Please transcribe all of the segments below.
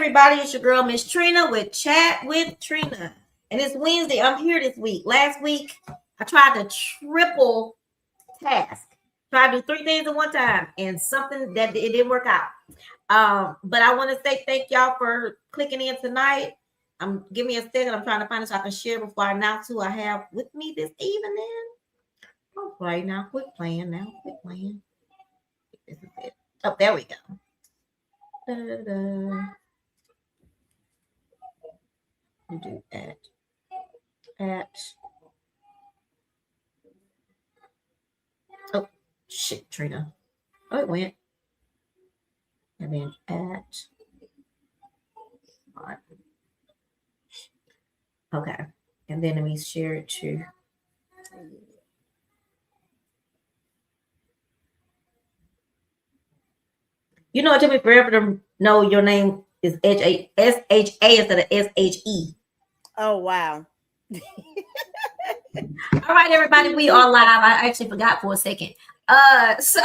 everybody, it's your girl, Miss Trina, with Chat with Trina. And it's Wednesday. I'm here this week. Last week, I tried to triple task. Tried to do 3 things at one time, and something that it didn't work out. But I want to say thank y'all for clicking in tonight. Give me a second. I'm trying to find it so I can share before I announce who I have with me this evening. Okay, now quit playing. This is it. Oh, there we go. Da-da-da. We do at. Oh shit, Trina. Oh, it went. And then at. Okay, and then let me share it to. You know, it took me forever to know your name is SHA instead of SHE. Oh, wow. All right, everybody, we are live. I actually forgot for a second. So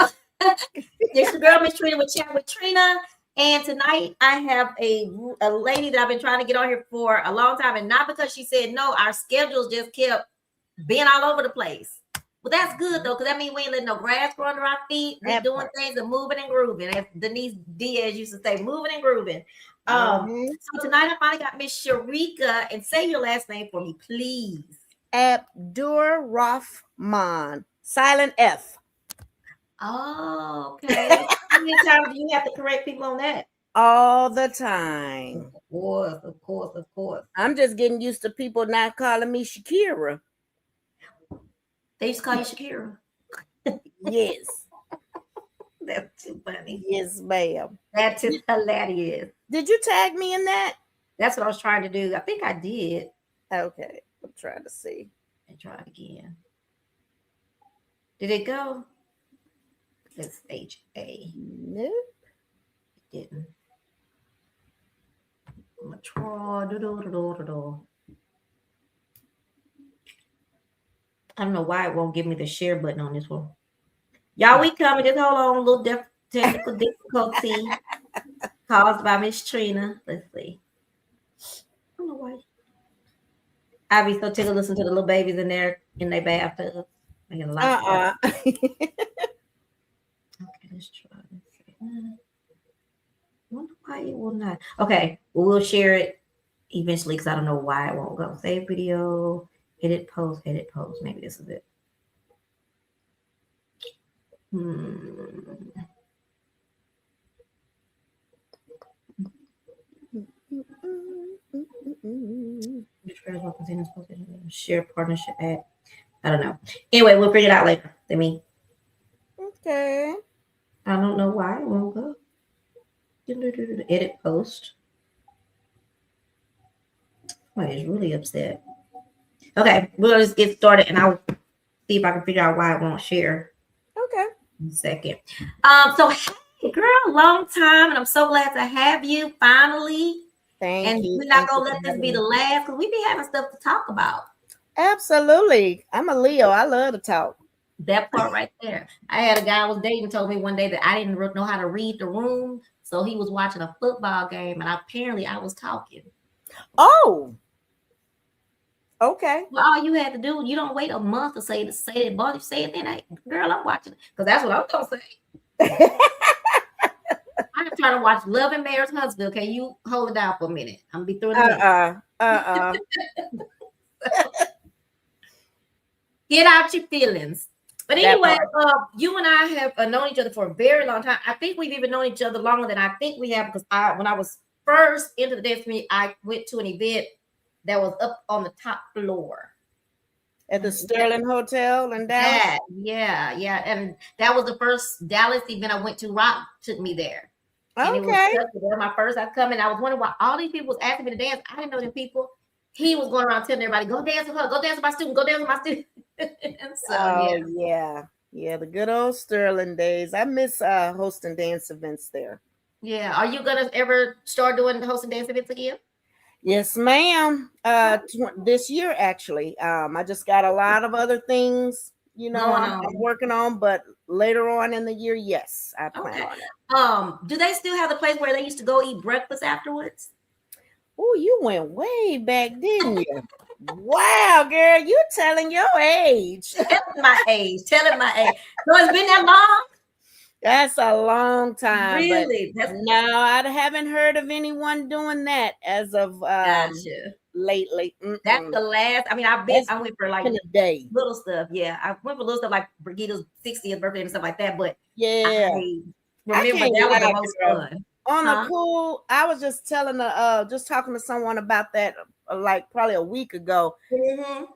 this your girl, Miss Trina, with Chat with Trina. And tonight I have a lady that I've been trying to get on here for a long time. And not because she said no, our schedules just kept being all over the place. Well, that's good though, because that means we ain't letting no grass grow under our feet. We're doing things and moving and grooving. As Denise Diaz used to say, moving and grooving. So tonight I finally got Miss Sharika, and say your last name for me, please. Abdurrahman. Silent F. Oh, okay. How many times do you have to correct people on that? All the time. Of course. I'm just getting used to people not calling me Shakira. They used to call you Shakira. Yes. That's too funny. Yes, ma'am. That's hilarious. Did you tag me in that? That's what I was trying to do. I think I did. Okay. I'm trying to see. And try it again. Did it go? It's HA. Nope. It didn't. I'm gonna try. I don't know why it won't give me the share button on this one. Y'all, we coming. Just hold on. A little technical difficulty caused by Miss Trina. Let's see. I don't know why. I be so tickled listening to the little babies in their bathtub. Making a lot of Okay, let's try this. I wonder why it will not. Okay, we'll share it eventually because I don't know why it won't go. Save video, edit post. Maybe this is it. Share partnership ad. I don't know. Anyway, we'll figure it out later. Okay. I don't know why it won't go. Edit post. Somebody's really upset. Okay, we'll just get started and I'll see if I can figure out why it won't share. Okay. In a second. So hey girl, long time, and I'm so glad to have you finally. Thank you. We're not gonna let this be the last because we be having stuff to talk about. Absolutely. I'm a Leo. I love to talk. That part right there. I had a guy I was dating told me one day that I didn't know how to read the room. So he was watching a football game and apparently I was talking. Oh. Okay. Well, all you had to do, you don't wait a month to say that, boy. You say it then, hey, girl, I'm watching it. Because that's what I'm going to say. I'm trying to watch Love and Marriage Huntsville. Can you hold it down for a minute? I'm going to be through it. Get out your feelings. But anyway, you and I have known each other for a very long time. I think we've even known each other longer than I think we have because when I was first into the dance community, I went to an event that was up on the top floor. At the Sterling Hotel in Dallas? Yeah. And that was the first Dallas event I went to. Rock took me there. And it was my first I come and I was wondering why all these people was asking me to dance. I didn't know them people. He was going around telling everybody, go dance with her, go dance with my student, go dance with my student. Yeah, the good old Sterling days. I miss hosting dance events there. Yeah. Are you gonna ever start doing hosting dance events again? Yes, ma'am. This year actually. I just got a lot of other things going I'm on. working on, but later on in the year, yes, I plan Okay. on it. Do they still have the place where they used to go eat breakfast afterwards? Oh, you went way back, didn't you? Wow, girl, you telling your age. Telling my age. Telling my age. So it's been that long? That's a long time, but Really? That's no, I haven't heard of anyone doing that as of gotcha. lately. That's the last. I mean, That's I went for like been a day. little stuff. Yeah, I went for little stuff like Brigitta's 60th birthday and stuff like that. But Yeah, I I remember can't that was the lie, most girl. fun. On a Huh? cool, I was just just talking to someone about that, like probably a week ago. Mhm.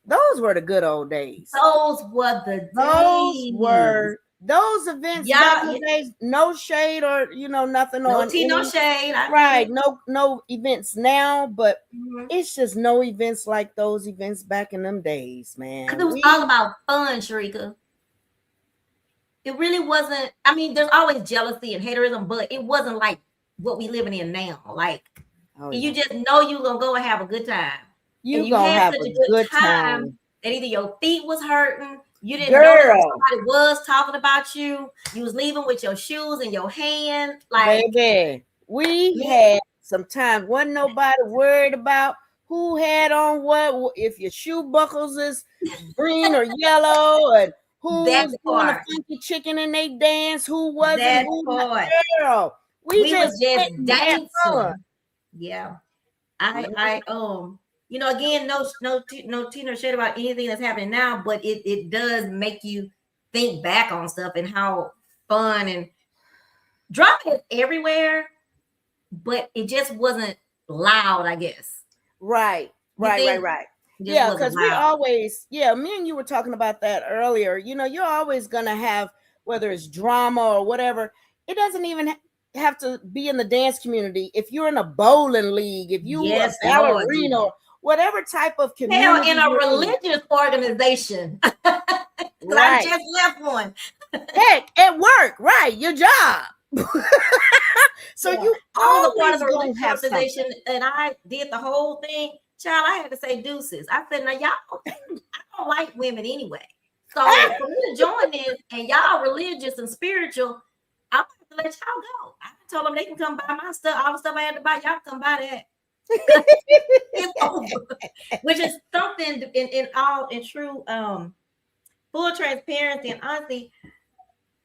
Those were the good old days. Those were the Those days. were those events back in Y'all, the days. No shade or nothing no on tea, no any. shade. I get Right, it. no events now, but Mhm. it's just no events like those events back in them days, Because it man. was all about fun, Sharika. It really wasn't. I mean, there's always jealousy and haterism, but it wasn't like what we living in now. Like Oh you yeah, just know you're gonna go and have a good time. And you you gonna had have such a a good good time time, that either your feet was hurting, you didn't know that girl, somebody was talking about you was leaving with your shoes in your hand. Like, baby. We man, had some time. Wasn't nobody worried about who had on what. If your shoe buckles is green or yellow, and who that was doing a part, funky chicken in they dance, who wasn't, that who not. part. Girl, we We just was went just and had fun. dancing. Yeah. Again, no tea nor shade about anything that's happening now, but it does make you think back on stuff and how fun and drama is everywhere, but it just wasn't loud, I guess. Right, You right, right, think right. it just Yeah, wasn't because we loud. always, yeah, me and you were talking about that earlier. You're always going to have, whether it's drama or whatever, it doesn't even have to be in the dance community. If you're in a bowling league, if you a Yes, Lord ballerina, Jesus. or whatever type of Hell, community in a you're in, religious organization. Because I right. just left one. Heck, at work, right, your job. So Yeah, you I was a part of always a going to religious have something. organization, and I did the whole thing. Child, I had to say deuces. I said, now y'all, I don't like women anyway. So for me to join this, and y'all religious and spiritual, I'm gonna let y'all go. I told them they can come buy my stuff, all the stuff I had to buy. Y'all come buy that. It's over. Which is something in true full transparency and honesty.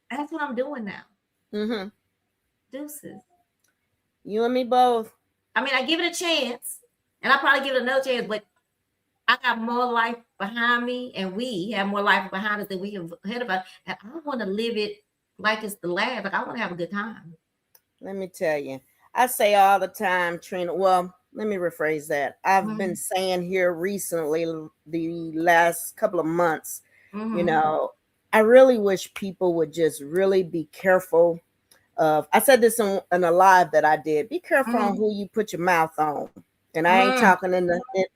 That's what I'm doing now. Mm-hmm. Deuces. You and me both. I mean, I give it a chance, and I probably give it another chance, but I got more life behind me, and we have more life behind us than we have ahead of us. And I want to live it like it's the last. Like I want to have a good time. Let me tell you, I say all the time, Trina. Well, let me rephrase that. I've been Mm-hmm. saying here recently, the last couple of months, you Mm-hmm. know, I really wish people would just really be careful of. I said this in a live that I did. Be careful on Mm-hmm. who you put your mouth on, and I ain't Mm-hmm. talking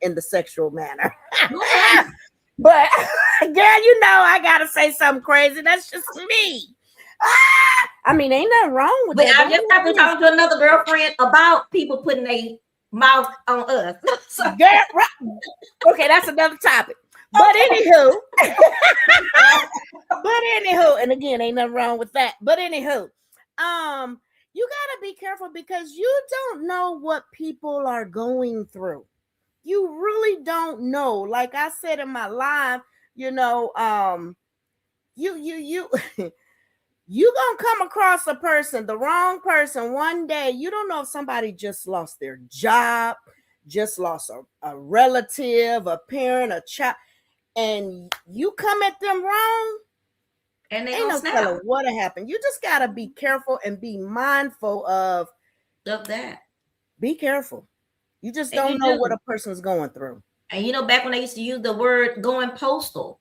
in the sexual manner. Mm-hmm. But girl, I gotta say something crazy. That's just me. I mean, ain't nothing wrong with But that. I Don't just get got to me wrong. talking to another girlfriend about people putting their mouth on us. So, Girl, right. Okay, that's another topic. But anywho, and again, ain't nothing wrong with that. But anywho, you gotta be careful because you don't know what people are going through. You really don't know. Like I said in my live, you know, you you gonna come across a person, the wrong person one day. You don't know if somebody just lost their job, just lost a relative, a parent, a child, and you come at them wrong. and they Ain't gonna no snap telling what'll happen. You just gotta be careful and be mindful of. of that. Be careful. You just And don't you know what do. a person's going through. And back when they used to use the word going postal,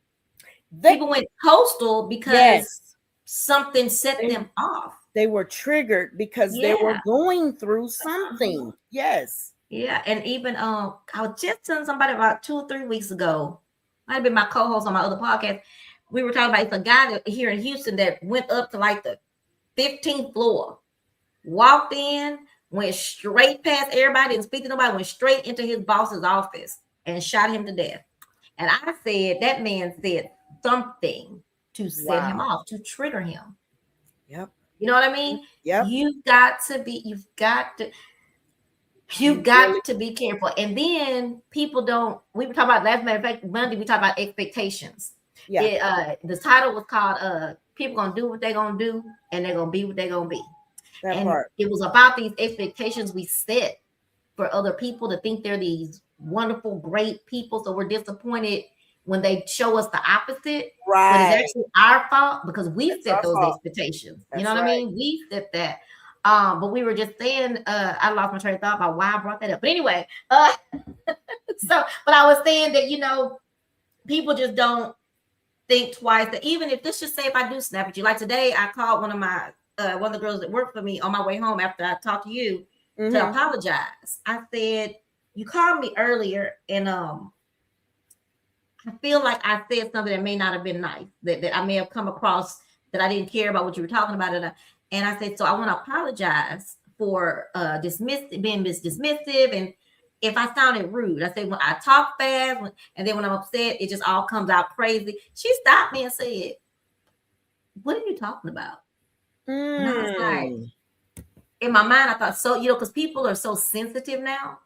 They, people went postal because yes, something set they them off. they were triggered because they were Yeah. going through Uh-huh. something. Yes. Yeah. And even I was just telling somebody about 2 or 3 weeks ago. Might have been my co-host on my other podcast. We were talking about it's a guy here in Houston that went up to like the 15th floor, walked in, went straight past everybody, didn't speak to nobody, went straight into his boss's office and shot him to death. And I said, that man said something to set him Wow. off, to trigger him. Yep. You know what I mean? Yep. You've got to be, you've You really, got to be careful. And then people don't, we were talking about last matter of fact, Monday, we talked about expectations. yeah, The title was called People Gonna Do What They Gonna Do, and they're gonna be what they're gonna be. that And part. it was about these expectations we set for other people to think they're these wonderful, great people. So we're disappointed when they show us the opposite. But it's Right. actually our fault because we It's set our those fault. expectations. You That's know what I right. mean? We set that. But we were just saying, I lost my train of thought about why I brought that up. But anyway, but I was saying that, people just don't think twice. That even if, let's just say, if I do snap at you, like today, I called one of the girls that worked for me on my way home after I talked to you to apologize. I said, you called me earlier, and I feel like I said something that may not have been nice, that I may have come across that I didn't care about what you were talking about. And I said, so I want to apologize for being dismissive, and if I sounded rude. I said, when I talk fast, and then when I'm upset, it just all comes out crazy. She stopped me and said, what are you talking about? And I was like, in my mind, I thought, so, because people are so sensitive now.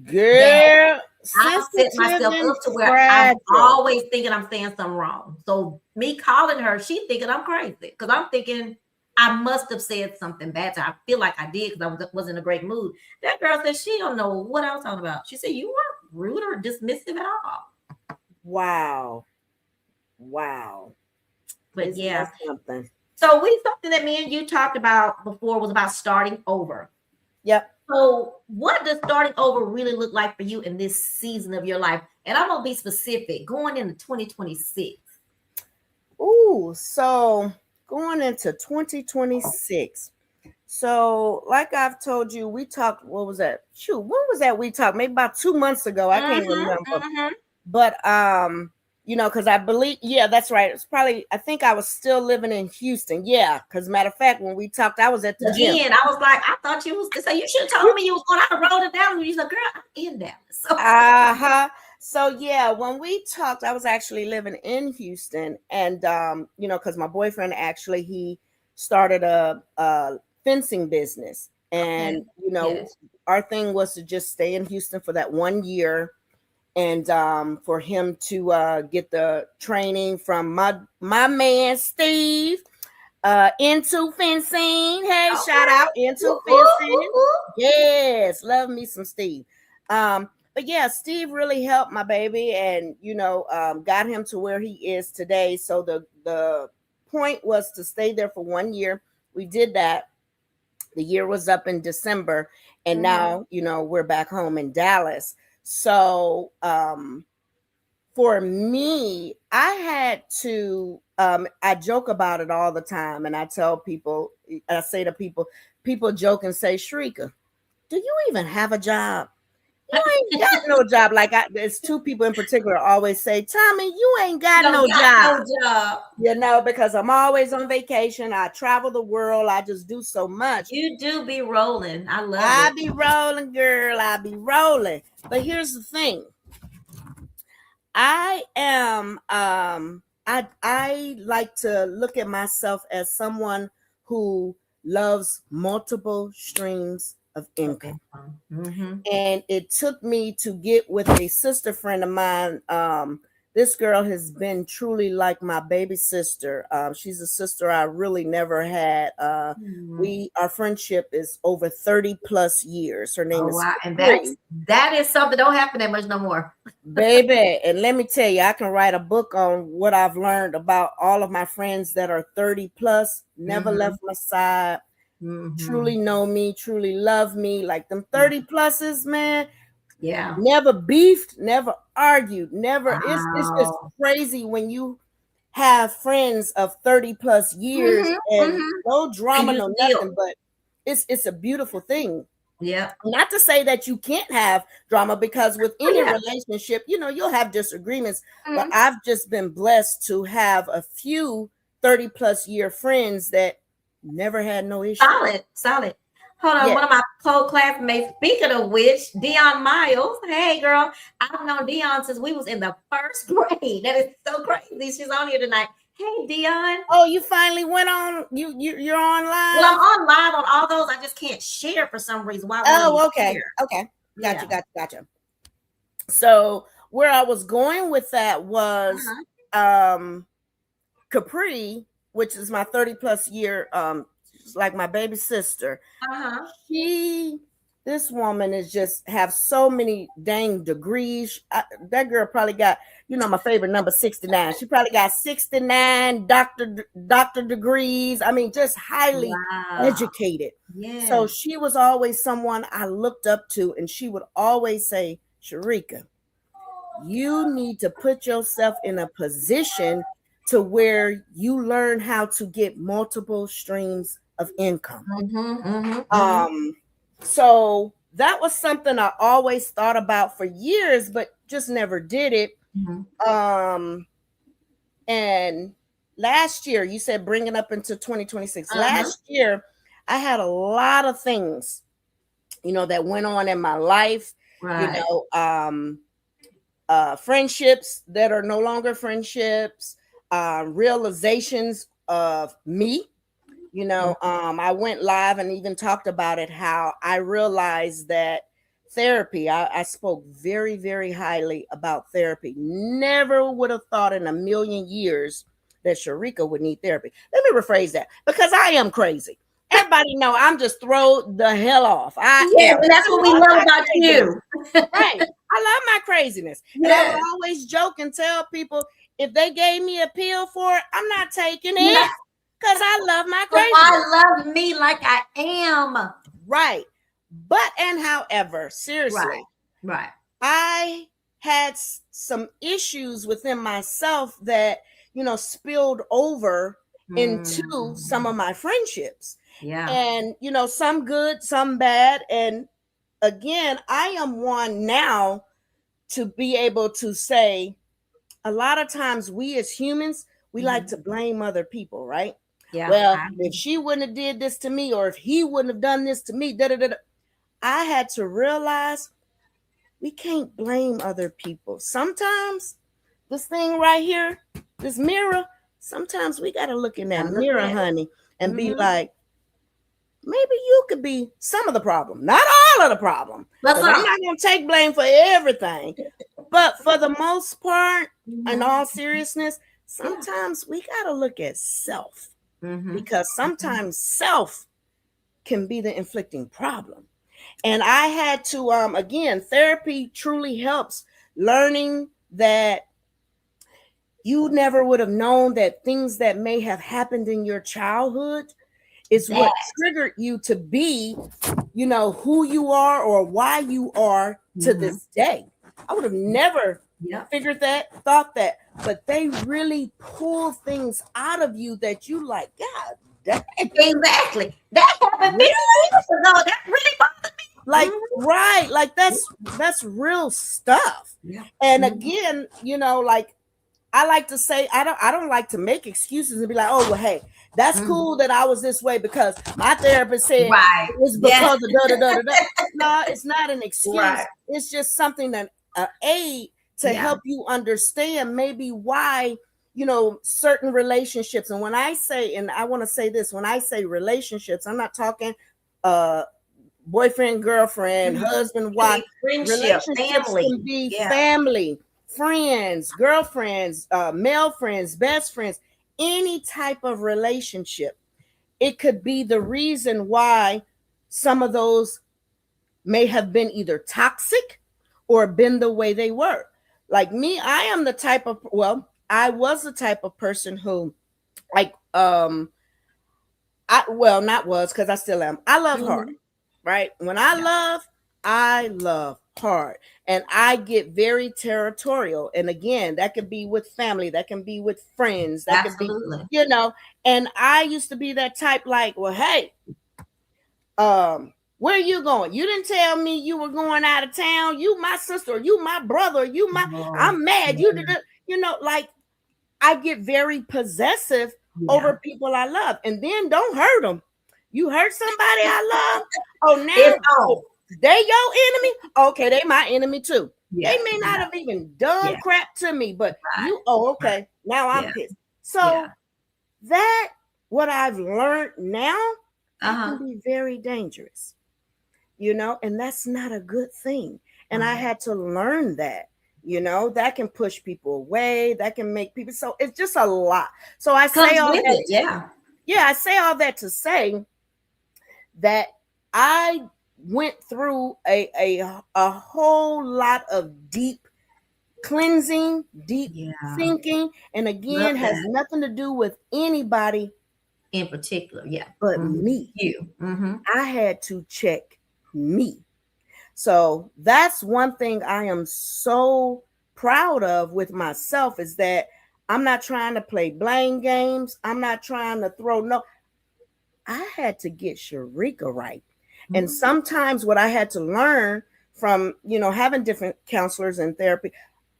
Girl, I set sensitive myself and up to where I'm fragile. always thinking I'm saying something wrong. So me calling her, she thinking I'm crazy because I'm thinking I must have said something bad to her. I feel like I did because I was in a great mood. That girl said she don't know what I was talking about. She said, you weren't rude or dismissive at all. Wow. Wow. But Isn't yeah. that something? So something that me and you talked about before was about starting over. Yep. So what does starting over really look like for you in this season of your life? And I'm going to be specific, going into 2026. Ooh, so going into 2026. So, like I've told you, we talked, what was that? Shoot, when was that we talked? Maybe about 2 months ago. I can't remember. But because I believe, yeah, that's right. It's probably, I think I was still living in Houston. Yeah, because matter of fact, when we talked, I was at the gym. Again, I was like, I thought you was, so you should have told me you was going out the road to Dallas. You said, girl, I'm in Dallas. So. So yeah, when we talked, I was actually living in Houston, and because my boyfriend actually, he started a fencing business, and Yes. our thing was to just stay in Houston for that 1 year, and for him to get the training from my man Steve, into fencing. Hey, Okay. shout out into fencing. Yes, love me some Steve. But yeah, Steve really helped my baby, and got him to where he is today. So the point was to stay there for 1 year. We did that. The year was up in December, and now we're back home in Dallas. So for me, I had to, I joke about it all the time. And I tell people, I say to people joke and say, Shrika, do you even have a job? You ain't got no job. Like there's two people in particular always say, Tommy, you ain't got no job. Because I'm always on vacation. I travel the world. I just do so much. You do be rolling. I love it. I be rolling, girl. I be rolling. But here's the thing. I am I like to look at myself as someone who loves multiple streams of income. And it took me to get with a sister friend of mine. This girl has been truly like my baby sister. She's a sister I really never had. Our friendship is over 30 plus years. Her name is wow. And that is something don't happen that much no more. Baby, and let me tell you, I can write a book on what I've learned about all of my friends that are 30 plus, never left my side, truly know me, truly love me. Like them 30 pluses, man. Yeah. Never beefed, never argued, never. Wow. It's just crazy when you have friends of 30 plus years and no drama, no nothing, but it's a beautiful thing. Yeah. Not to say that you can't have drama, because with any relationship, you'll have disagreements. But I've just been blessed to have a few 30 plus year friends that never had no issues. Solid. Hold on, Yeah. one of my co-classmates. Speaking of which, Dion Miles. Hey, girl, I've known Dion since we was in the first grade. That is so crazy. She's on here tonight. Hey, Dion. Oh, you finally went on. You're on Well, I'm live. on live on all those. I just can't share for some reason. Why won't Oh, you okay. share? Okay. Yeah. Gotcha. So where I was going with that was Capri, which is my 30 plus year, like my baby sister. Uh-huh. This woman is just have so many dang degrees. That girl probably got, my favorite number 69. She probably got 69 doctor degrees. I mean, just highly Wow. educated. So Yes. she was always someone I looked up to, and she would always say, Sharika, you need to put yourself in a position to where you learn how to get multiple streams of income. So that was something I always thought about for years, but just never did it. And last year, you said bringing up into 2026. Last year, I had a lot of things, that went on in my life. Right. Friendships that are no longer friendships, realizations of me. I went live and even talked about it, how I realized that therapy, I spoke very, very highly about therapy. Never would have thought in a million years that Sharika would need therapy. Let me rephrase that, because I am crazy. Everybody know I'm just throw the hell off. Yes, and that's what we love about you. Right. I love my craziness. Yes. And I would always joke and tell people, if they gave me a pill for it, I'm not taking it, because I love my craziness. I love me like I am. Right. But, and however, seriously, right. I had some issues within myself that, spilled over into some of my friendships. Yeah. And, some good, some bad. And again, I am one now to be able to say, a lot of times we as humans, we like to blame other people, right? Yeah. Well, if she wouldn't have did this to me, or if he wouldn't have done this to me, I had to realize we can't blame other people. Sometimes this thing right here, this mirror, sometimes we got to look in that mirror, honey, and be like, maybe you could be some of the problem, not all of the problem. Because I'm not going to take blame for everything. But for the most part, in all seriousness, sometimes we got to look at self. Because sometimes self can be the inflicting problem. And I had to, again, therapy truly helps learning that you never would have known that things that may have happened in your childhood is what triggered you to be, who you are or why you are to this day. I would have never figured that, thought that, but they really pull things out of you that you like, God damn. Exactly. That happened 50 years ago. That really bothered me. Like, right. Like that's real stuff. And again, like, I like to say, I don't like to make excuses and be like, oh, well, hey, that's cool that I was this way because my therapist said it was because of da-da-da-da-da. No, it's not an excuse. It's just something that aid to help you understand maybe why, certain relationships. And when I say, and I want to say this, when I say relationships, I'm not talking boyfriend, girlfriend, husband, wife. Relationships family. Can be family, friends, girlfriends, male friends, best friends, any type of relationship. It could be the reason why some of those may have been either toxic or been the way they were. Like me, I am the type of, I was the type of person who, like, not was, because I still am. I love hard, right? When I love hard, and I get very territorial. And again, that could be with family, that can be with friends, that could be, and I used to be that type, like, well, hey, where are you going? You didn't tell me you were going out of town. You my sister, you my brother, I'm mad. You did, like, I get very possessive over people I love, and then don't hurt them. You hurt somebody I love. Oh, It's now on. they your enemy. Okay, they my enemy too. Yeah. They may not have even done Yeah. crap to me, but Right. you. Oh, okay. Now I'm Yeah. pissed. So Yeah. that what I've learned now, that Uh-huh. can be very dangerous. And that's not a good thing. And I Right. had to learn that. That can push people away. That can make people. So it's just a lot. So I say Comes all with that. it. Yeah. Yeah, I say all that to say that I went through a whole lot of deep cleansing, deep Yeah. thinking, and Love again has that nothing to do with anybody in particular. Yeah. but Mhm. me. You. Mm-hmm. I had to check me. So that's one thing I am so proud of with myself is that I'm not trying to play blame games. I'm not trying to throw no. I had to get Sharika right. And Mm-hmm. sometimes what I had to learn from, having different counselors and therapy,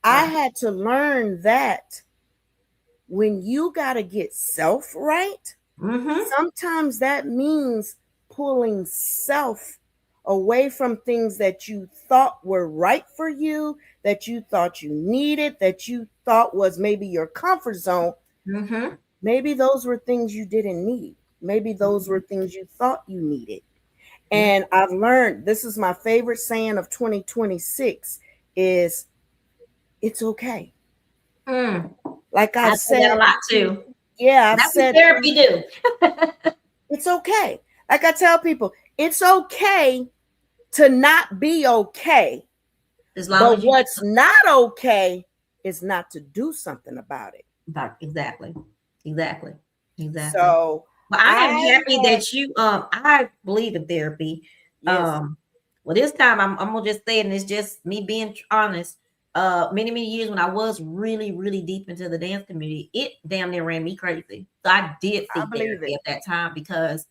I Right. had to learn that when you got to get self right, Mm-hmm. sometimes that means pulling self away from things that you thought were right for you, that you thought you needed, that you thought was maybe your comfort zone. Mm-hmm. Maybe those were things you didn't need. Maybe those were things you thought you needed. Yeah. And I've learned, this is my favorite saying of 2026 is it's okay. Mm. Like I I've say that a said, lot too. yeah, I've That's what said therapy do. it's okay. Like I tell people, it's okay to not be okay. As long But as you what's not okay is not to do something about it. exactly. Exactly. Exactly. So But I am I happy have, that you I believe in therapy. yes, Well this time I'm gonna just say it, and it's just me being honest. Many years when I was really, really deep into the dance community, it damn near ran me crazy. So I did I seek believe therapy it. at that time because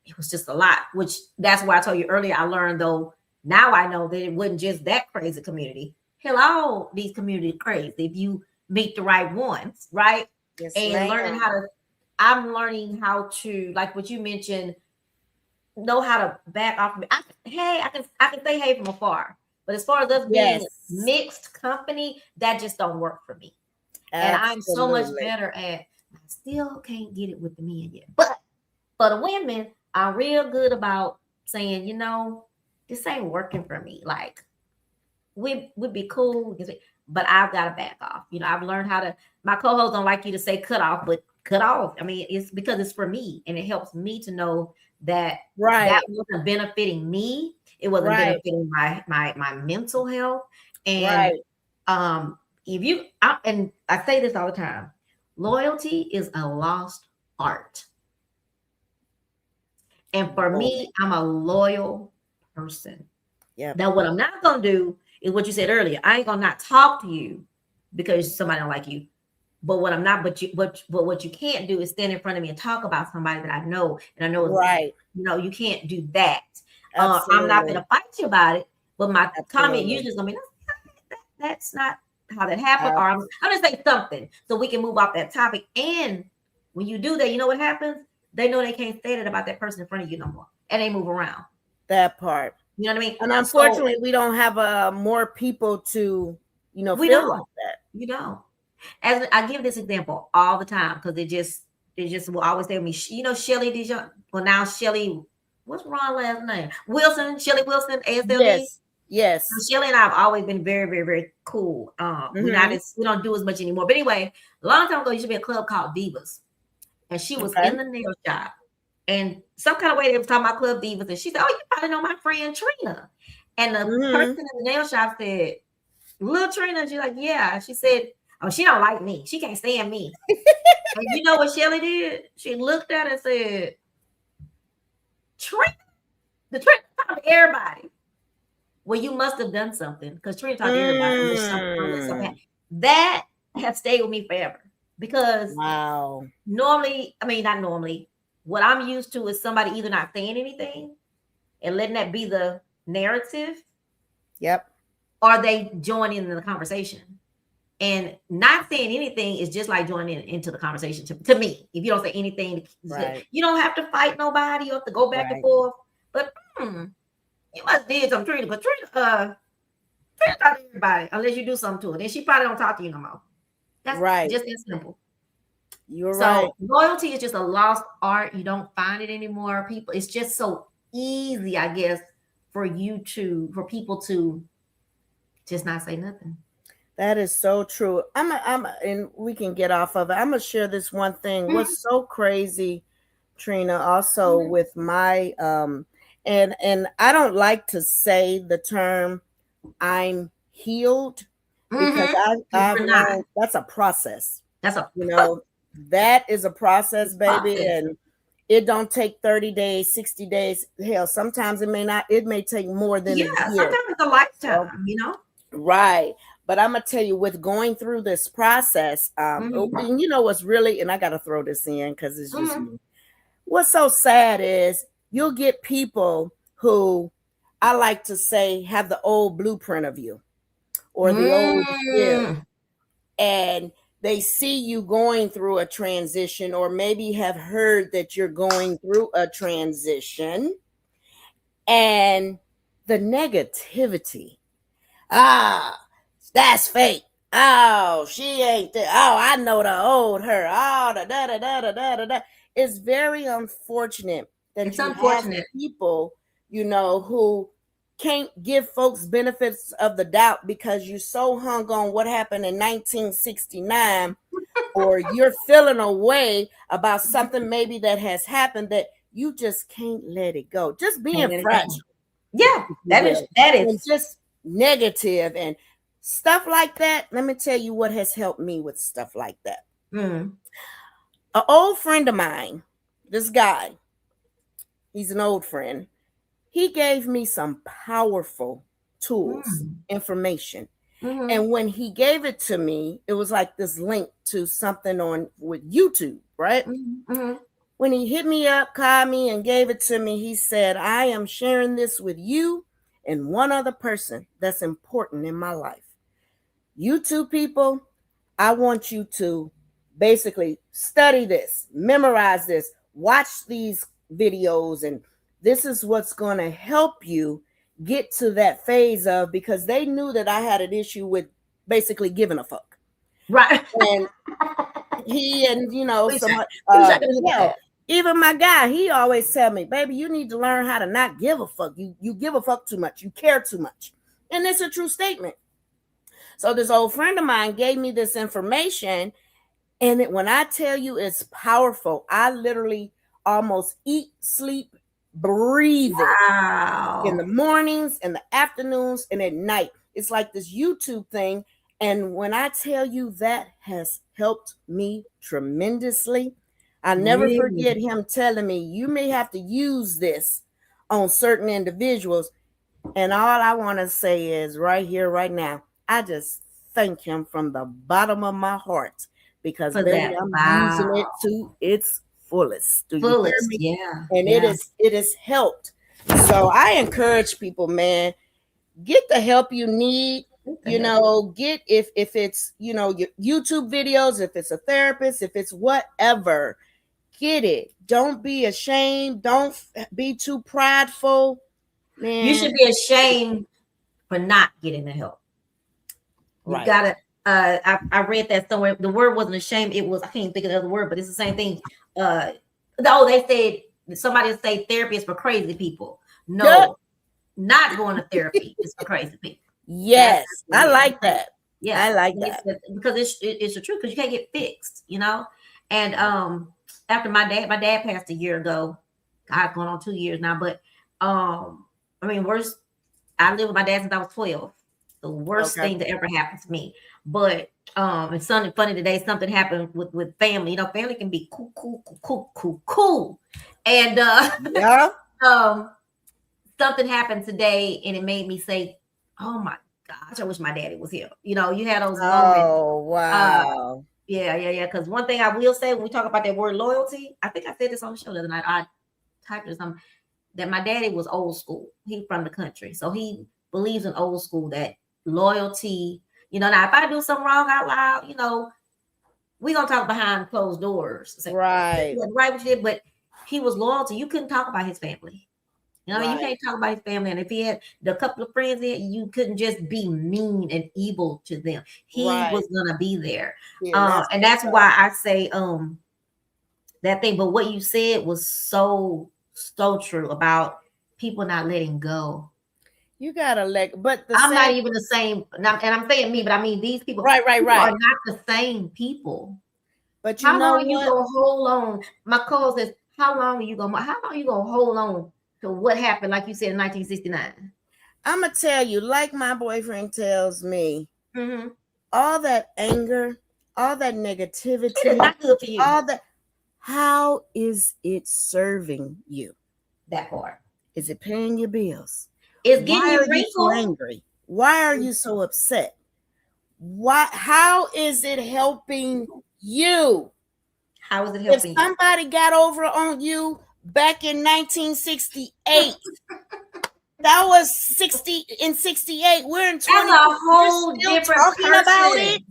it was just a lot, which that's why I told you earlier. I learned though, now I know that it wasn't just that crazy community. Hell, all these communities crazy if you meet the right ones, right? Yes, And ma'am. I'm learning how to, like what you mentioned, know how to back off. I can say hey from afar, but as far as us being Yes, mixed company, that just don't work for me. And I'm so much absolutely. better at. I still can't get it with the men yet, but for the women, I'm real good about saying, this ain't working for me. Like we'd be cool, but I've got to back off. I've learned how to. My co-hosts don't like you to say cut off, but cut off. I mean, it's because it's for me, and it helps me to know that that Right, wasn't benefiting me. It wasn't right, benefiting my mental health. And right. if you and I say this all the time, loyalty is a lost art. And for Boy. me, I'm a loyal person. Yep. Now, what I'm not gonna do is what you said earlier. I ain't gonna not talk to you because somebody don't like you. But what I'm not, but what you can't do is stand in front of me and talk about somebody that I know, and I know, Right. you can't do that. I'm not Absolutely. gonna fight you about it. But my comment Absolutely. usually is gonna be, that's not how that happened, Ab- or I'm gonna say something so we can move off that topic. And when you do that, you know what happens? They know they can't say that about that person in front of you no more, and they move around. that part. You know what I mean? And So unfortunately, we don't have more people to, we feel like don't. that. You don't. As I give this example all the time because it just will always say to me, Shelly Dijon. Well, now Shelly, what's Ron's last name? Wilson, Shelly Wilson, ASLD. Yes. Yes. Shelly and I have always been very, very, very cool. Mm-hmm. We don't do as much anymore. But anyway, a long time ago, there used to be a club called Divas, and she was Okay. in the nail shop. And some kind of way they was talking about Club Divas, and she said, "Oh, you probably know my friend Trina." And the person Mm-hmm. in the nail shop said, "Little Trina." She's like, "Yeah." She said, "Oh, she don't like me. She can't stand me." And you know what Shelly did? She looked at it and said, "Trina, the Trina talked to everybody." Well, you must have done something because Trina talked to everybody. Unless something Mm. happened. That has stayed with me forever because Wow. normally, I mean, not normally, what I'm used to is somebody either not saying anything and letting that be the narrative, Yep. or they join in the conversation. And not saying anything is just like joining into the conversation to me. If you don't say anything, Right. you don't have to fight nobody. You have to go back and Right. forth. But you must did some Trina. But Trina talk to everybody unless you do something to her. Then she probably don't talk to you no more. That's Right. just that simple. You're right. So loyalty is just a lost art. You don't find it anymore. People, it's just so easy, I guess, for people to just not say nothing. That is so true. And we can get off of it. I'm gonna share this one thing. Mhm. What's so crazy, Trina, also Mhm. with my and I don't like to say the term I'm healed because I've You're not. learned that's a process. That's a You know, that is a process, baby, process. and it don't take 30 days, 60 days. Hell, sometimes it may take more than a Yeah, year. sometimes it's a So, lifetime, you know? right. But I'm gonna tell you, with going through this process, Mhm. and you know what's really, and I gotta throw this in because it's just Mhm. me. What's so sad is you'll get people who I like to say have the old blueprint of you or the old skill, Mm. and they see you going through a transition, or maybe have heard that you're going through a transition, and the negativity. Ah, that's fake. Oh, she ain't there. Oh, I know the old her. Oh, da. It's very unfortunate that It's you have unfortunate. people, who can't give folks benefits of the doubt because you so hung on what happened in 1969, or you're feeling a way about something maybe that has happened that you just can't let it go. Just Can't being let it go. fragile, Yeah, if you that is will, that and is just negative and stuff like that. Let me tell you what has helped me with stuff like that. mm, An old friend of mine, this guy, he's an old friend. He gave me some powerful tools, mm, information. mhm, And when he gave it to me, it was like this link to something on with YouTube, right? mhm, mhm. When he hit me up, called me, and gave it to me, he said, I am sharing this with you and one other person that's important in my life. You two people, I want you to basically study this, memorize this, watch these videos, and this is what's going to help you get to that phase of, because they knew that I had an issue with basically giving a fuck. Right. And he and Wish some I wish I could have hell, that. even my guy, he always tell me, baby, you need to learn how to not give a fuck. You give a fuck too much, you care too much. And it's a true statement. So this old friend of mine gave me this information, and when I tell you it's powerful, I literally almost eat, sleep, breathe it in the Wow. mornings, in the afternoons, and at night. It's like this YouTube thing. And when I tell you that has helped me tremendously, I never forget Really? him telling me, you may have to use this on certain individuals. And all I want to say is right here, right now, I just thank him from the bottom of my heart, because, For baby, that. I'm Wow. using it to its fullest. Do you hear Fullest. me? Yeah. And Yeah. it has helped. So I encourage people, man, get the help you need. What the heck? Get, if it's your YouTube videos, if it's a therapist, if it's whatever, get it. Don't be ashamed. Don't be too prideful, You should man. be ashamed for not getting the help. You Right. gotta. I read that somewhere. The word wasn't ashamed. It was, I can't think of the other word, but it's the same thing. They said somebody say therapy is for crazy people. Good. No, not going to therapy is for crazy people. That's Yes, what I it is. like that. Yeah, I like that. because it's the truth. Because you can't get fixed, you know. And after my dad passed a year ago. God, going on 2 years now. But I mean, worst. I lived with my dad since I was 12. The worst Okay. thing that ever happened to me. But it's something funny today. Something happened with family. You know, family can be cool. And Yeah. um, something happened today, and it made me say, "Oh my gosh, I wish my daddy was here." You know, you had those moments. Oh, Uh, wow. yeah. Because one thing I will say when we talk about that word loyalty, I think I said this on the show the other night. I typed it something that my daddy was old school. He from the country, so he believes in old school, that loyalty. Now if I do something wrong out loud, we're gonna talk behind closed doors. Say, Right. right what you did, but he was loyal to you. Couldn't talk about his family. Right. You can't talk about his family. And if he had a couple of friends there, you couldn't just be mean and evil to them. He Right. was gonna be there. Yeah, And that's why I say that thing. But what you said was so true about people not letting go. you gotta let. But I'm not even the same, and I'm saying me, but I mean these people. Right. People are not the same people. But how long are you gonna hold on? My call says, how long are you gonna hold on to what happened, like you said in 1969? I'm gonna tell you, like my boyfriend tells me, Mm-hmm. all that anger, all that negativity, it is not good for you. All that. How is it serving you? That part. Is it paying your bills? It's getting Why you are you so angry? Why are you so upset? How is it helping you? How is it helping you? If somebody got over on you back in 1968, that was 68. We're in 20. That's a whole different talking person. About it.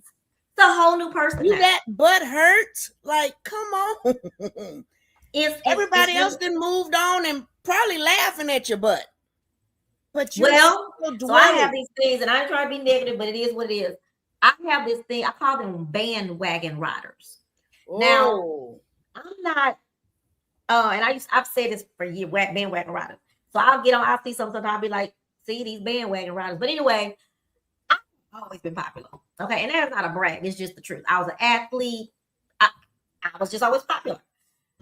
It's a whole new person. You that butt hurt? Like, come on. Everybody else then moved on and probably laughing at your butt. But so I have these things, and I ain't trying to be negative, but it is what it is. I have this thing, I call them bandwagon riders. Oh. Now, I'm not, and I've said this for years, bandwagon riders. So I'll see something, I'll be like, see these bandwagon riders. But anyway, I've always been popular. Okay, and that's not a brag, it's just the truth. I was an athlete. I was just always popular.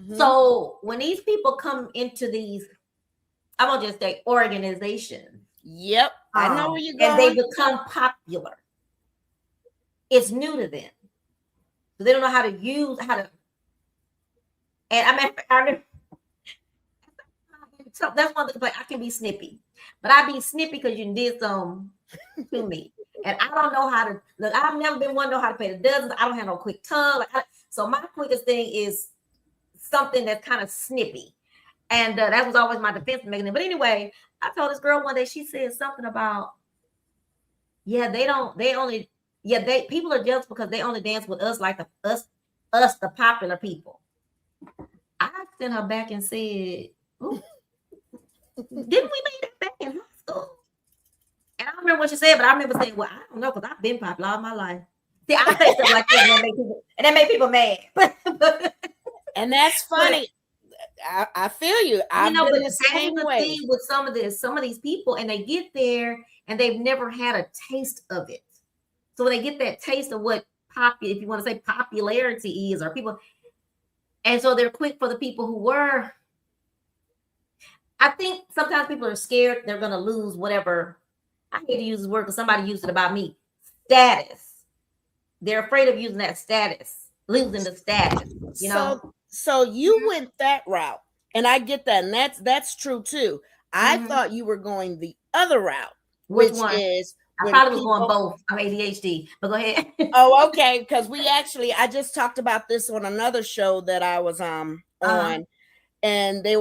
Mm-hmm. So when these people come into these, I'm gonna just say organizations. Yep, I know where you're going. And they become popular. It's new to them, so they don't know how to use And I mean, that's one thing. I can be snippy, but I be snippy because you did some to me, and I don't know how to look. I've never been one to know how to pay the dozens. I don't have no quick tongue. So my quickest thing is something that's kind of snippy. And that was always my defense mechanism. But anyway, I told this girl one day, she said something about, people are jealous because they only dance with us like us, the popular people. I sent her back and said, didn't we make that back in high school? And I don't remember what she said, but I remember saying, well, I don't know, because I've been popular all my life. See, I say stuff like that, and that made people mad. And that's funny. I feel you. I've been the same way. Thing with some of these people, and they get there and they've never had a taste of it. So when they get that taste of what if you want to say popularity is, or people, and so they're quick for the people who were. I think sometimes people are scared they're going to lose whatever. I hate to use this word because somebody used it about me. Status. They're afraid of using that status, losing the status. So you went that route, and I get that, and that's true too. I thought you were going the other route, which is I probably was going both. I'm ADHD, but go ahead. Oh, okay, because I just talked about this on another show that I was on, and they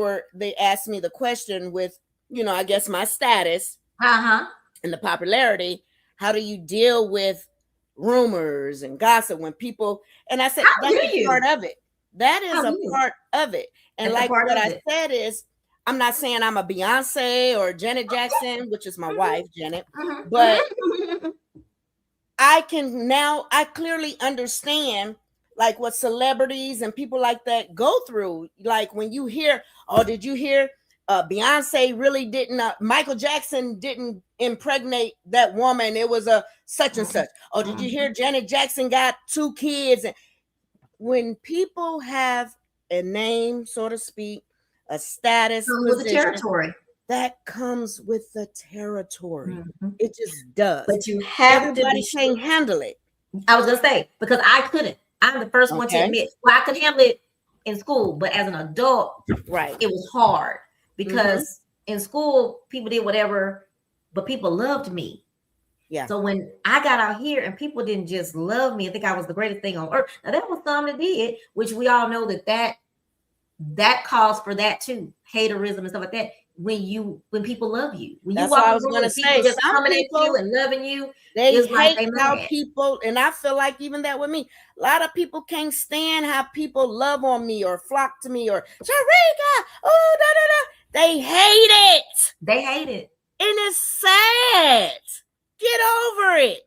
asked me the question with, I guess my status and the popularity. How do you deal with rumors and gossip when people? And I said that's part of it. That is a part of it. And like what I said is, I'm not saying I'm a Beyonce or Janet Jackson, which is my wife, Janet, but I clearly understand like what celebrities and people like that go through. Like when you hear, did you hear Beyonce really didn't, Michael Jackson didn't impregnate that woman. It was a such and such. Oh, did you hear Janet Jackson got 2 kids? And when people have a name, so to speak, a status, with the territory, that comes with the territory. It just does. But you have everybody can't handle it. I was gonna say, because I couldn't. I'm the first one to admit. Well, I could handle it in school, but as an adult, right, it was hard because in school people did whatever, but people loved me. Yeah. So when I got out here and people didn't just love me and think I was the greatest thing on earth. Now that was some that did, which we all know that calls for that too. Haterism and stuff like that. when people love you. When you That's walk what I in was the room gonna and people say. just Some coming at you people, and loving you, they it's like hate they how mad. people, and I feel like even that with me, a lot of people can't stand how people love on me or flock to me or Sharika, oh da da da. They hate it. They hate it. And it's sad. Get over it.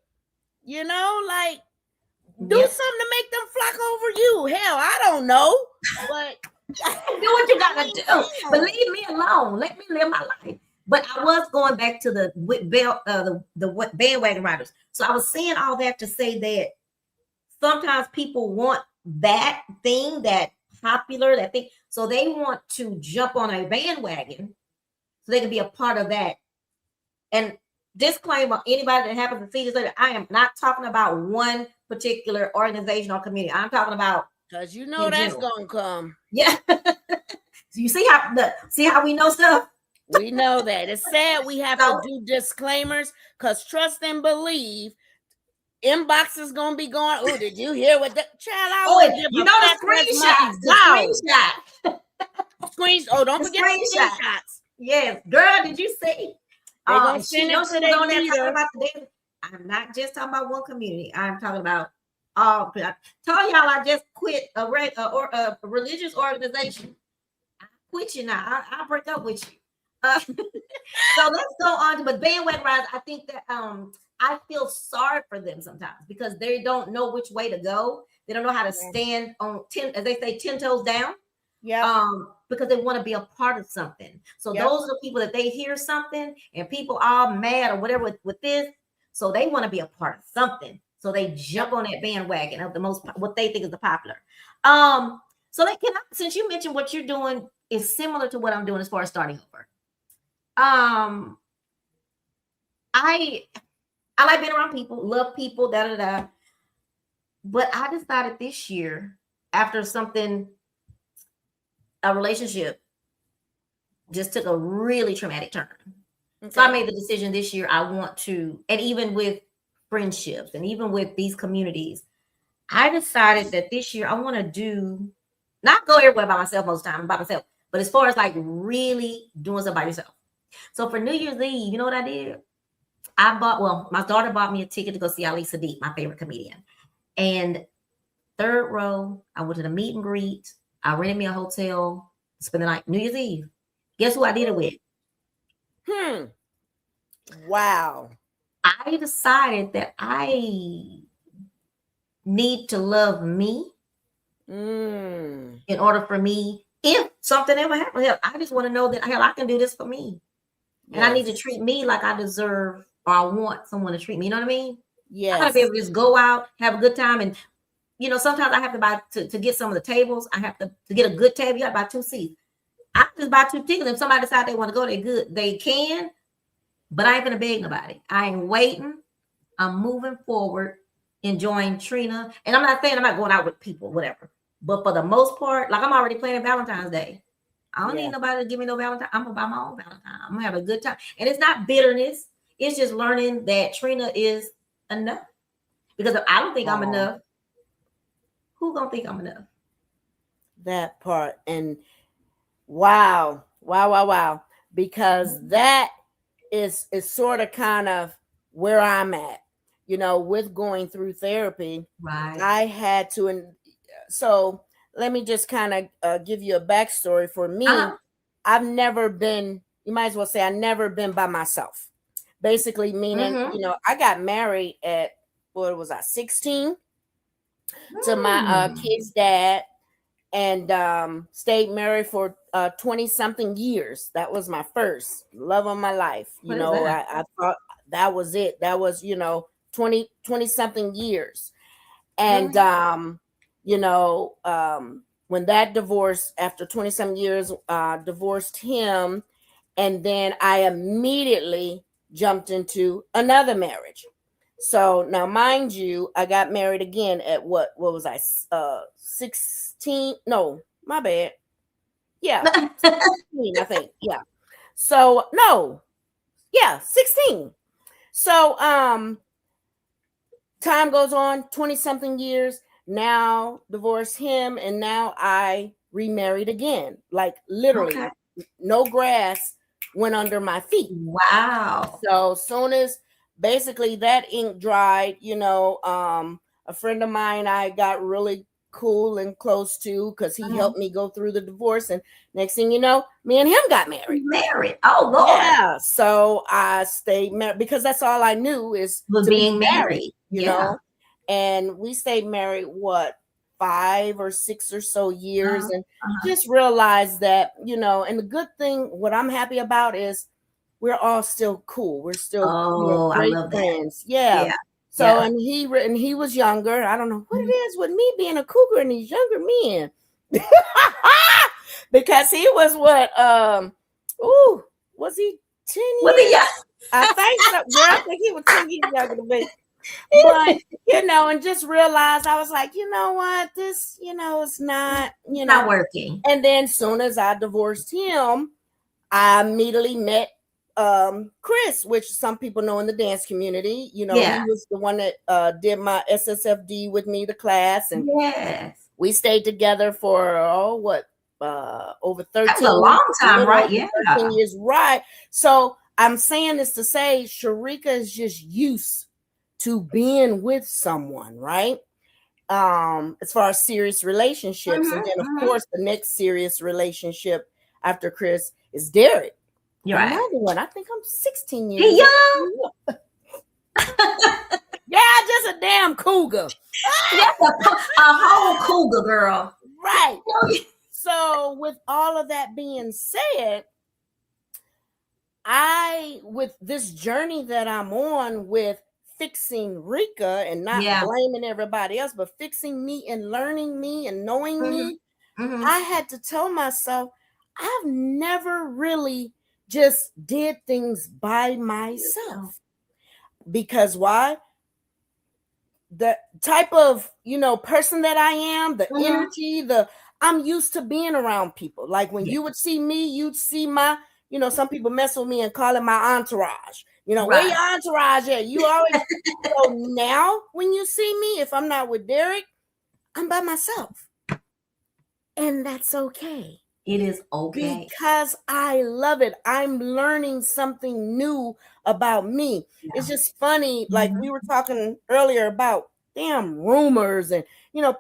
You know, like do Yep. something to make them flock over you. Hell, I don't know. But Do what you gotta do. But leave me alone. Let me live my life. But I was going back to the bandwagon riders. So I was saying all that to say that sometimes people want that thing, that popular, that thing. So they want to jump on a bandwagon so they can be a part of that. And disclaimer, anybody that happens to see this later, I am not talking about one particular organization or community. I'm talking about because you know that's general. gonna come. Yeah. So you see how we know stuff? We know that. It's sad we have to do disclaimers because trust and believe inbox is gonna be going. Oh, did you hear what the child? I would give you a know the screenshots. Oh, don't forget the screenshots. Yes, girl, did you see? They gonna send she it to their leader. About the I'm not just talking about one community. I'm talking about all. I told y'all I just quit a religious organization. I quit you now. I'll break up with you. So let's go on to but bandwagon riders. I think that I feel sorry for them sometimes because they don't know which way to go. They don't know how to stand on 10, as they say, 10 toes down. Yeah. Because they want to be a part of something. So those are the people that they hear something and people all mad or whatever with this. So they want to be a part of something. So they jump on that bandwagon of the most what they think is the popular. So they can since you mentioned what you're doing is similar to what I'm doing as far as starting over. I like being around people, love people, da da da. But I decided this year, after a relationship just took a really traumatic turn. Okay. So I made the decision this year. I want to, and even with friendships and even with these communities, I decided that this year I want to not go everywhere by myself most of the time, by myself, but as far as like really doing something by yourself. So for New Year's Eve, you know what I did? My daughter bought me a ticket to go see Ali Sadiq, my favorite comedian. And third row, I went to the meet and greet. I rented me a hotel to spend the night, New Year's Eve. Guess who I did it with? Wow. I decided that I need to love me in order for me, if something ever happens, I just want to know that I can do this for me. And I need to treat me like I deserve or I want someone to treat me. You know what I mean? Yes. I gotta be able to just go out, have a good time. And sometimes I have to buy to get some of the tables. I have to get a good table. You gotta buy 2 seats. I just buy 2 tickets. If somebody decides they want to go, they're good. They can, but I ain't gonna beg nobody. I ain't waiting. I'm moving forward, enjoying Trina. And I'm not saying I'm not going out with people, whatever. But for the most part, like I'm already planning Valentine's Day. I don't need nobody to give me no Valentine. I'm gonna buy my own Valentine. I'm gonna have a good time. And it's not bitterness. It's just learning that Trina is enough. Because if I don't think I'm enough, who gonna think I'm enough? That part. And wow. Because that is sort of kind of where I'm at, with going through therapy. Right. I had to, and so let me just kind of give you a backstory. For me, I've never been, you might as well say, I've never been by myself. Basically, meaning, I got married at, what was I, 16 to my kid's dad, and stayed married for 20-something years. That was my first love of my life. I thought that was it. That was, 20-something years. And, when that divorce, after 20-some years, divorced him, and then I immediately jumped into another marriage. So now, mind you, I got married again at what was I, 16? No, my bad. Yeah, 16, I think. Yeah. So no, yeah, 16. So time goes on, 20-something years. Now divorced him, and now I remarried again. Like literally, no grass went under my feet. Wow. So soon as basically that ink dried, a friend of mine I got really cool and close to because he helped me go through the divorce. And next thing you know, me and him got married. Married. Oh Lord. Yeah. So I stayed married because that's all I knew is to being be married, you yeah. know. And we stayed married 5 or 6 or so years, and just realized that, and the good thing, what I'm happy about is we're all still cool. We're still great friends. Yeah. So and he was younger. I don't know what it is with me being a cougar and these younger men. Because he was was he 10 years? I think so. Girl, I think he was 10 years younger than me. But and just realized, I was like, you know what, this, it's not, not working. And then soon as I divorced him, I immediately met Chris, which some people know in the dance community. He was the one that did my SSFD with me, the class, and we stayed together for over 13 That was a long time, right? 13 years, right? So I'm saying this to say Sharika is just used to being with someone, right? As far as serious relationships. And then of course the next serious relationship after Chris is Derek. You're another right. one. I think I'm 16 years young. Yeah, just a damn cougar. That's a whole cougar, girl. Right. So with all of that being said, with this journey that I'm on with fixing Rika and not blaming everybody else, but fixing me and learning me and knowing me, I had to tell myself, I've never really just did things by myself. Because why? The type of, person that I am, the energy, I'm used to being around people. Like when you would see me, you'd see my, some people mess with me and call it my entourage. Where your entourage at? You always, so now when you see me, if I'm not with Derek, I'm by myself. And that's okay. It is okay. Because I love it. I'm learning something new about me. Yeah. It's just funny. Like we were talking earlier about damn rumors, and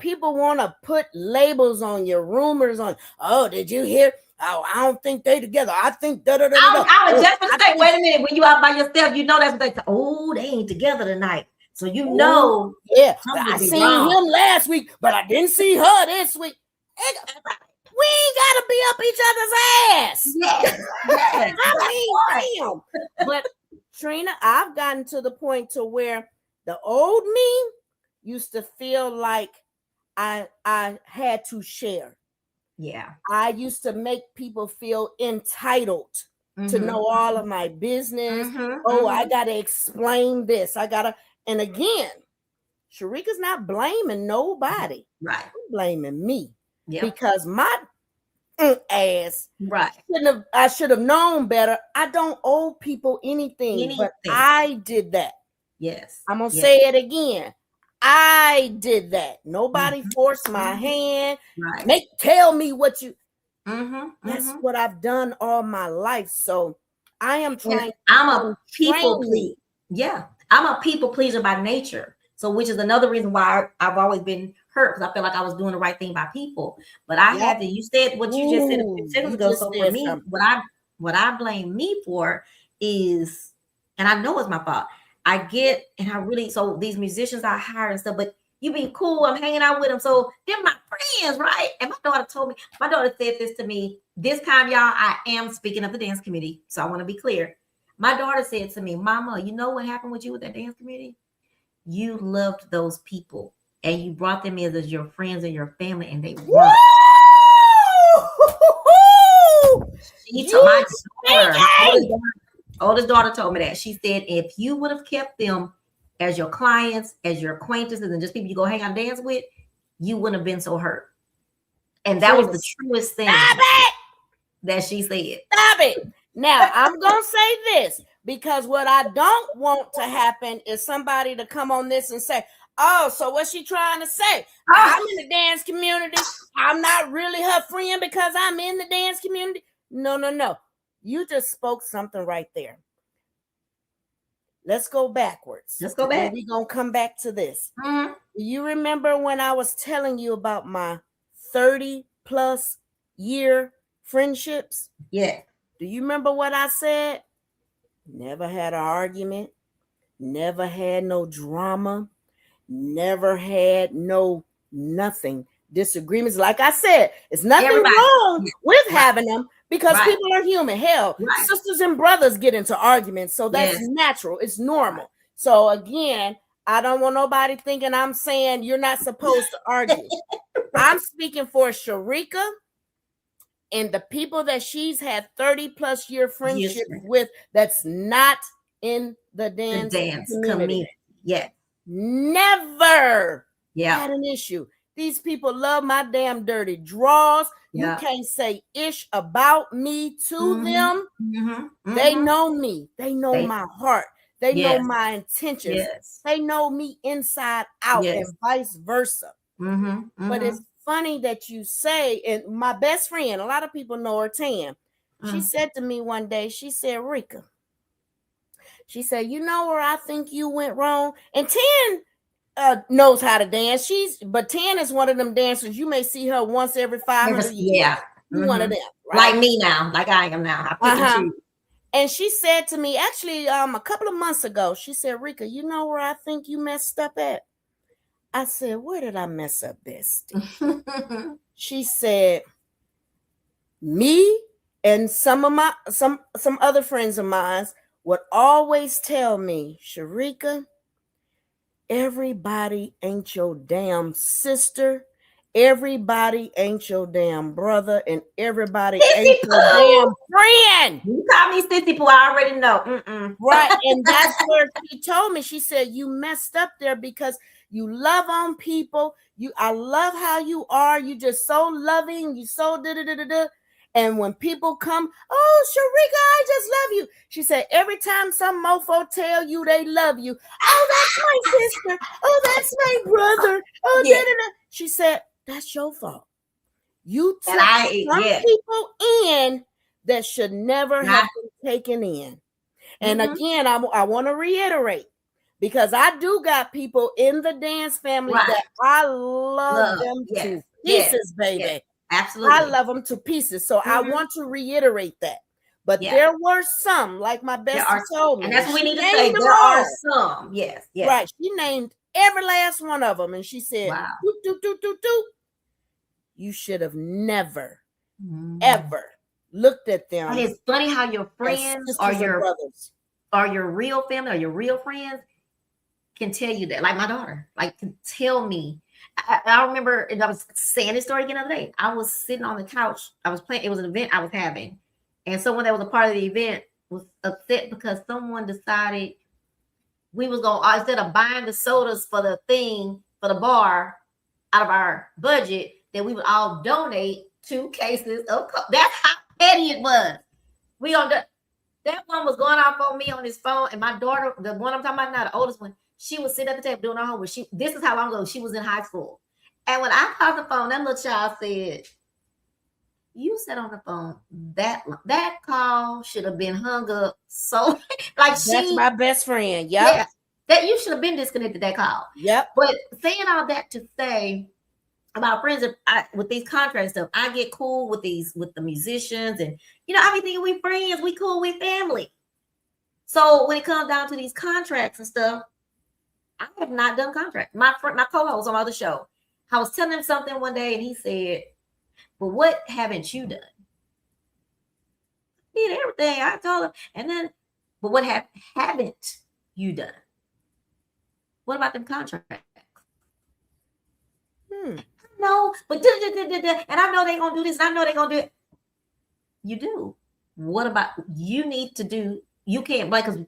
people want to put labels on your rumors on. Oh, did you hear? Oh, I don't think they together. I think da da da da. I was just gonna say, wait a minute. When you out by yourself, they say, oh, they ain't together tonight. So yeah. I seen him last week, but I didn't see her this week. We ain't gotta be up each other's ass. Yes. Damn. But Trina, I've gotten to the point to where the old me used to feel like I had to share. Yeah. I used to make people feel entitled to know all of my business. I gotta explain this. And again, Sharika's not blaming nobody. Right. I'm blaming me. Yep. Because my ass, right? I should have known better. I don't owe people anything. But I did that. Yes, I'm gonna say it again. I did that. Nobody forced my hand. Right? Tell me what you. That's what I've done all my life. So I am trying. I'm a people pleaser. Yeah, I'm a people pleaser by nature. So, which is another reason why I've always been hurt, because I feel like I was doing the right thing by people. But I had to. You said what you just said a few seconds ago. So for me, what I blame me for is, and I know it's my fault. I get, and I really, so these musicians I hire and stuff, but you be cool. I'm hanging out with them, so they're my friends, right? And my daughter said this to me. This time, y'all, I am speaking of the dance committee, so I want to be clear. My daughter said to me, "Mama, you know what happened with you with that dance committee? You loved those people and you brought them in as your friends and your family, and they weren't." She told my oldest daughter told me that. She said, if you would have kept them as your clients, as your acquaintances, and just people you go hang out and dance with, you wouldn't have been so hurt. And that was the truest thing that she said. Stop it. Now, I'm going to say this, because what I don't want to happen is somebody to come on this and say, oh, so what's she trying to say? I'm in the dance community. I'm not really her friend because I'm in the dance community. No. You just spoke something right there. Let's go backwards. Let's go back. We're going to come back to this. Mm-hmm. You remember when I was telling you about my 30 plus year friendships? Yeah. Do you remember what I said? Never had an argument, never had no drama, never had no nothing. Disagreements. Like I said, it's nothing wrong with having them because people are human. Hell, sisters and brothers get into arguments. So that's natural. It's normal. So again, I don't want nobody thinking I'm saying you're not supposed to argue. I'm speaking for Sharika and the people that she's had 30 plus year friendship with that's not in the dance community. Yeah. Never had an issue. These people love my damn dirty draws. You can't say ish about me to them. They know me. They know my heart. They know my intentions. They know me inside out and vice versa. But it's funny that you say, and my best friend, a lot of people know her, Tam. She said to me one day, she said, Rika, she said, you know where I think you went wrong? And Tam knows how to dance. But Tan is one of them dancers. You may see her once every 500 years. Yeah. One of them. Right? Like me now. Like I am now. And she said to me, actually, a couple of months ago, she said, Rika, you know where I think you messed up at? I said, where did I mess up, bestie? She said, me and some other friends of mine would always tell me, Sharika, everybody ain't your damn sister. Everybody ain't your damn brother. And everybody ain't your damn friend. You call me sissy poo, I already know. Right. And that's where she told me. She said, you messed up there because you love on people. I love how you are. You just so loving. You so da-da-da-da-da. And when people come, oh, Sharika, I just love you. She said, every time some mofo tell you they love you, oh, that's my sister. Oh, that's my brother. Oh, da-da-da. She said, that's your fault. You took some people in that should never have been taken in. And again, I want to reiterate, because I do got people in the dance family that I love them to pieces, baby. Absolutely. I love them to pieces. So I want to reiterate that. But there were some, like my bestie told me. And that's what we need to say. There are some. Yes. Right. She named every last one of them. And she said, you should have never, ever looked at them. And it's funny how your friends or your brothers or your real family or your real friends can tell you that. Like my daughter, can tell me. I remember, and I was saying this story again the other day. I was sitting on the couch. I was playing. It was an event I was having. And someone that was a part of the event was upset because someone decided we was going to, instead of buying the sodas for the thing, for the bar, out of our budget, that we would all donate 2 cases of Coke. That's how petty it was. That one was going off on me on his phone. And my daughter, the one I'm talking about now, the oldest one, she was sitting at the table doing her homework. This is how long ago she was in high school. And when I called the phone, that little child said, you sat on the phone that call should have been hung up. So that's my best friend. That you should have been disconnected that call. Yep. But saying all that to say about friends with these contract stuff, I get cool with the musicians, and I be thinking we friends, we cool, we family. So when it comes down to these contracts and stuff, I have not done contracts. My co-host on my other show, I was telling him something one day, and he said, "But what haven't you done?" He did everything. I told him, and then, but what haven't you done? What about them contracts? No, but and I know they're gonna do this, and I know they're gonna do it. You do. What about you need to do? You can't, because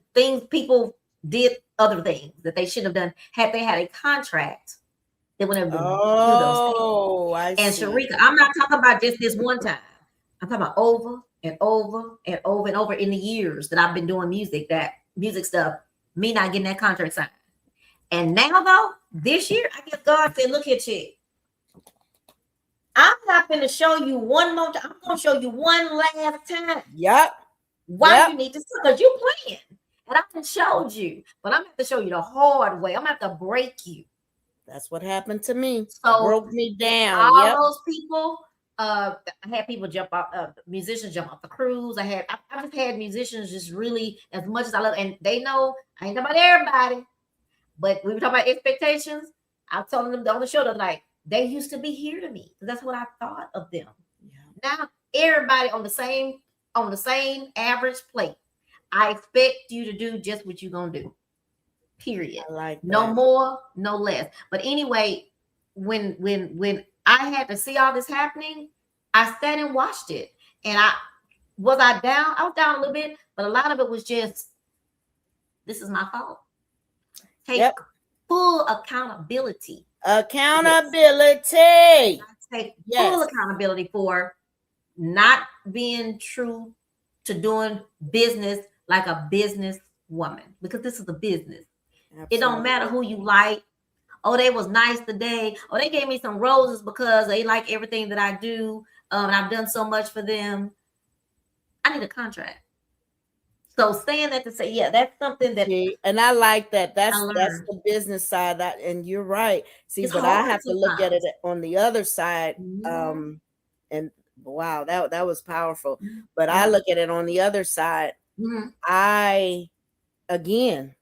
people did other things that they should have done had they had a contract. They would have do those things. And Sharika, I'm not talking about just this one time. I'm talking about over and over and over and over in the years that I've been doing music stuff, me not getting that contract signed. And now though, this year, I guess God said, look here, chick. I'm not going to show you one more time. I'm going to show you one last time. Yep. why you need to sell, because you playing. And I can show you, but I'm gonna have to show you the hard way. I'm gonna have to break you. That's what happened to me. So Broke me down. all those people, I had people jump off, musicians jump off the cruise. I just had musicians just really, as much as I love, and they know I ain't talking about everybody, but we were talking about expectations. I told them on the show the other night, they used to be here to me. That's what I thought of them. Yeah. Now everybody on the same average plate. I expect you to do just what you're gonna do. Period. I like that. No more, no less. But anyway, when I had to see all this happening, I sat and watched it. And I was down. I was down a little bit, but a lot of it was just, this is my fault. Take full accountability. Accountability. Take full accountability for not being true to doing business like a business woman, because this is a business. Absolutely. It don't matter who you like. Oh, they was nice today. Oh, they gave me some roses because they like everything that I do. And I've done so much for them. I need a contract. So saying that to say, yeah, that's something that. And I like that. That's the business side. And you're right. See, it's but I have to look at it on the other side. Mm-hmm. And wow, that was powerful. Mm-hmm. But I look at it on the other side. Mm-hmm. I, again,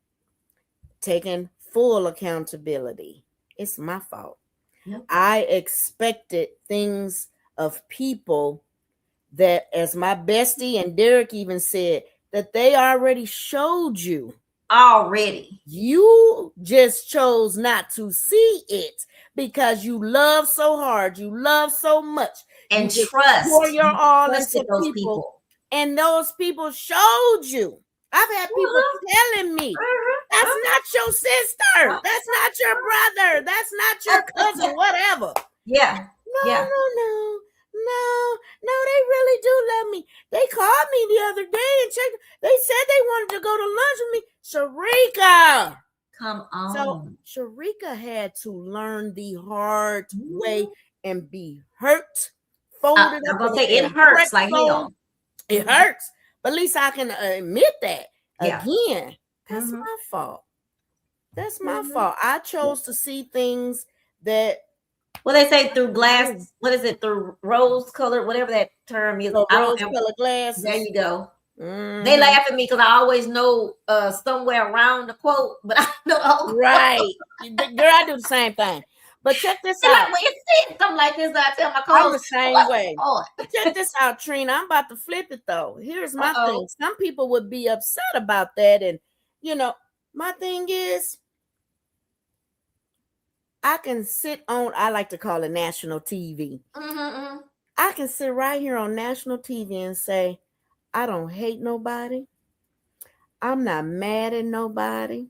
taking full accountability. It's my fault. Yep. I expected things of people that, as my bestie and Derek even said, that they already showed you. Already. You just chose not to see it because you love so hard. You love so much. And you trust. Pour your all into those people. And those people showed you. I've had people telling me, that's not your sister. That's not your brother. That's not your cousin, whatever. Yeah. No, they really do love me. They called me the other day and checked. They said they wanted to go to lunch with me. Sharika. Come on. So Sharika had to learn the hard way and be hurt. Folded up. I'm going to say it hurts like hell. It hurts. But at least I can admit that. Yeah. Again, that's my fault. That's my fault. I chose to see things that. Well, they say through glass. What is it? Through rose colored, whatever that term is. Rose colored glasses. There you go. Mm-hmm. They laugh at me because I always know somewhere around the quote, but I know. Right. Girl, I do the same thing. But check this out. When you see something like this, I tell my I'm the same way. Check this out, Trina. I'm about to flip it though. Here's my thing. Some people would be upset about that. And, my thing is, I can sit on, I like to call it national TV. Mm-hmm. I can sit right here on national TV and say, I don't hate nobody. I'm not mad at nobody.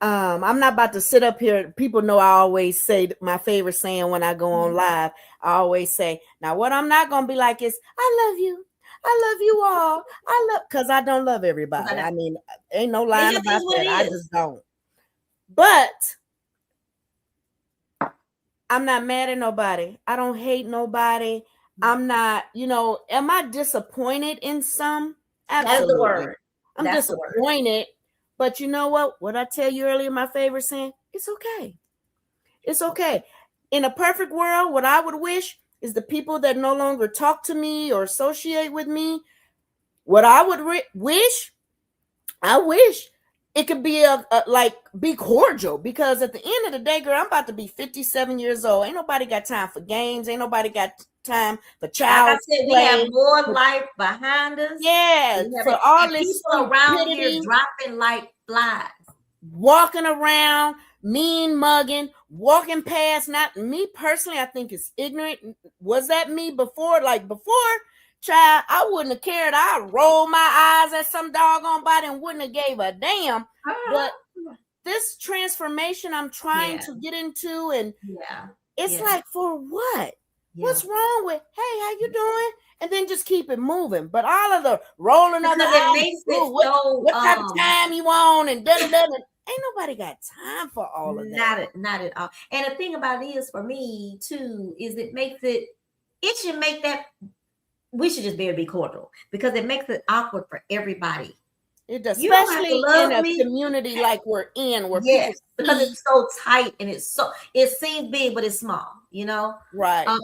I'm not about to sit up here. People know I always say my favorite saying when I go on live. I always say, now what I'm not going to be like is, I love you. I love you all. Because I don't love everybody. I mean, ain't no line about that. I just don't. But I'm not mad at nobody. I don't hate nobody. I'm not, am I disappointed in some? Absolutely. That's the word. I'm disappointed. But you know what? What I tell you earlier, my favorite saying, it's okay. It's okay. In a perfect world, what I would wish is the people that no longer talk to me or associate with me, what I would wish it could be be cordial, because at the end of the day, girl, I'm about to be 57 years old. Ain't nobody got time for games. Ain't nobody got time for child play. We have more life behind us. Yeah, for all this people around here dropping like flies, walking around, mean mugging, walking past. Not me personally. I think it's ignorant. Was that me before? Child, I wouldn't have cared. I'd roll my eyes at some doggone body and wouldn't have gave a damn. But this transformation I'm trying to get into, and it's like, for what? Yeah. What's wrong with, hey, how you doing? And then just keep it moving. But all of the rolling of the eyes, what type of time you on, and da-da-da. Ain't nobody got time for all of that. Not at all. And the thing about it is, for me too, is it should make that we should just be able to be cordial because it makes it awkward for everybody. It does, You don't have to especially in love a me. community like we're in, where Yes, people because see, it's so tight and it seems big, but it's small, you know. right. And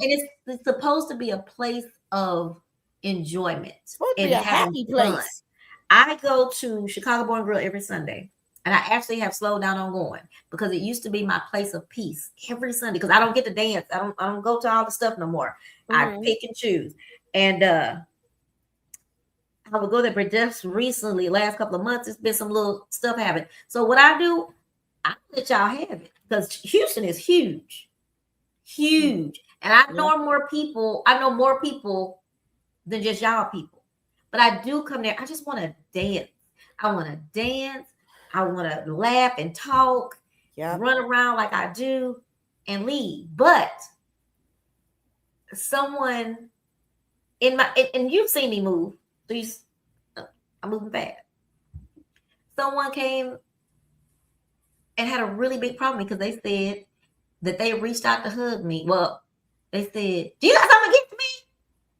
it's supposed to be a place of enjoyment It's supposed to be and a having happy fun. place. I go to Chicago Bar and Grill every Sunday, and I actually have slowed down on going because it used to be my place of peace every Sunday. Because I don't get to dance, I don't go to all the stuff no more. I pick and choose, and I would go there, but just recently, last couple of months, it's been some little stuff happening. So what I do, I let y'all have it because Houston is huge, huge, and I know more people. I know more people than just y'all people. But I do come there. I just want to dance. I want to dance. I want to laugh and talk, run around like I do, and leave. But someone in my and you've seen me move. Please, I'm moving fast. Someone came and had a really big problem because they said that they reached out to hug me. Well, they said, "Do you got something against me?"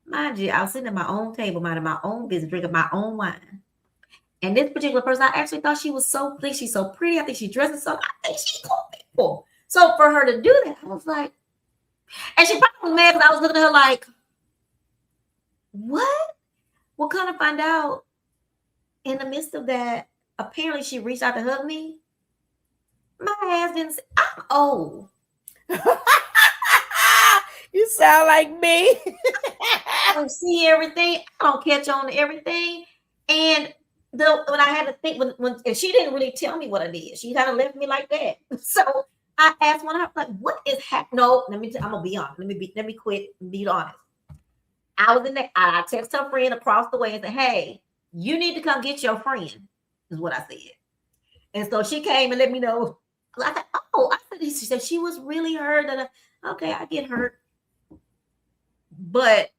Mind you, I was sitting at my own table, minding my own business, drinking my own wine. And this particular person, I actually thought she was so pretty. She's so pretty. I think she dresses so. I think she's cool people. So for her to do that, I was like, and she probably was mad because I was looking at her like, what? We'll kind of find out in the midst of that. Apparently, she reached out to hug me. My ass didn't say, I'm old. You sound like me. I don't see everything. I don't catch on to everything. And when I had to think, when and she didn't really tell me what I did. She kind of left me like that. So I asked one of her, like, what is happening? No, I'm gonna be honest. Let me quit and be honest. I was in there. I texted her friend across the way and said, hey, you need to come get your friend, is what I said. And so she came and let me know. I said, oh, she said she was really hurt. And okay, I get hurt. But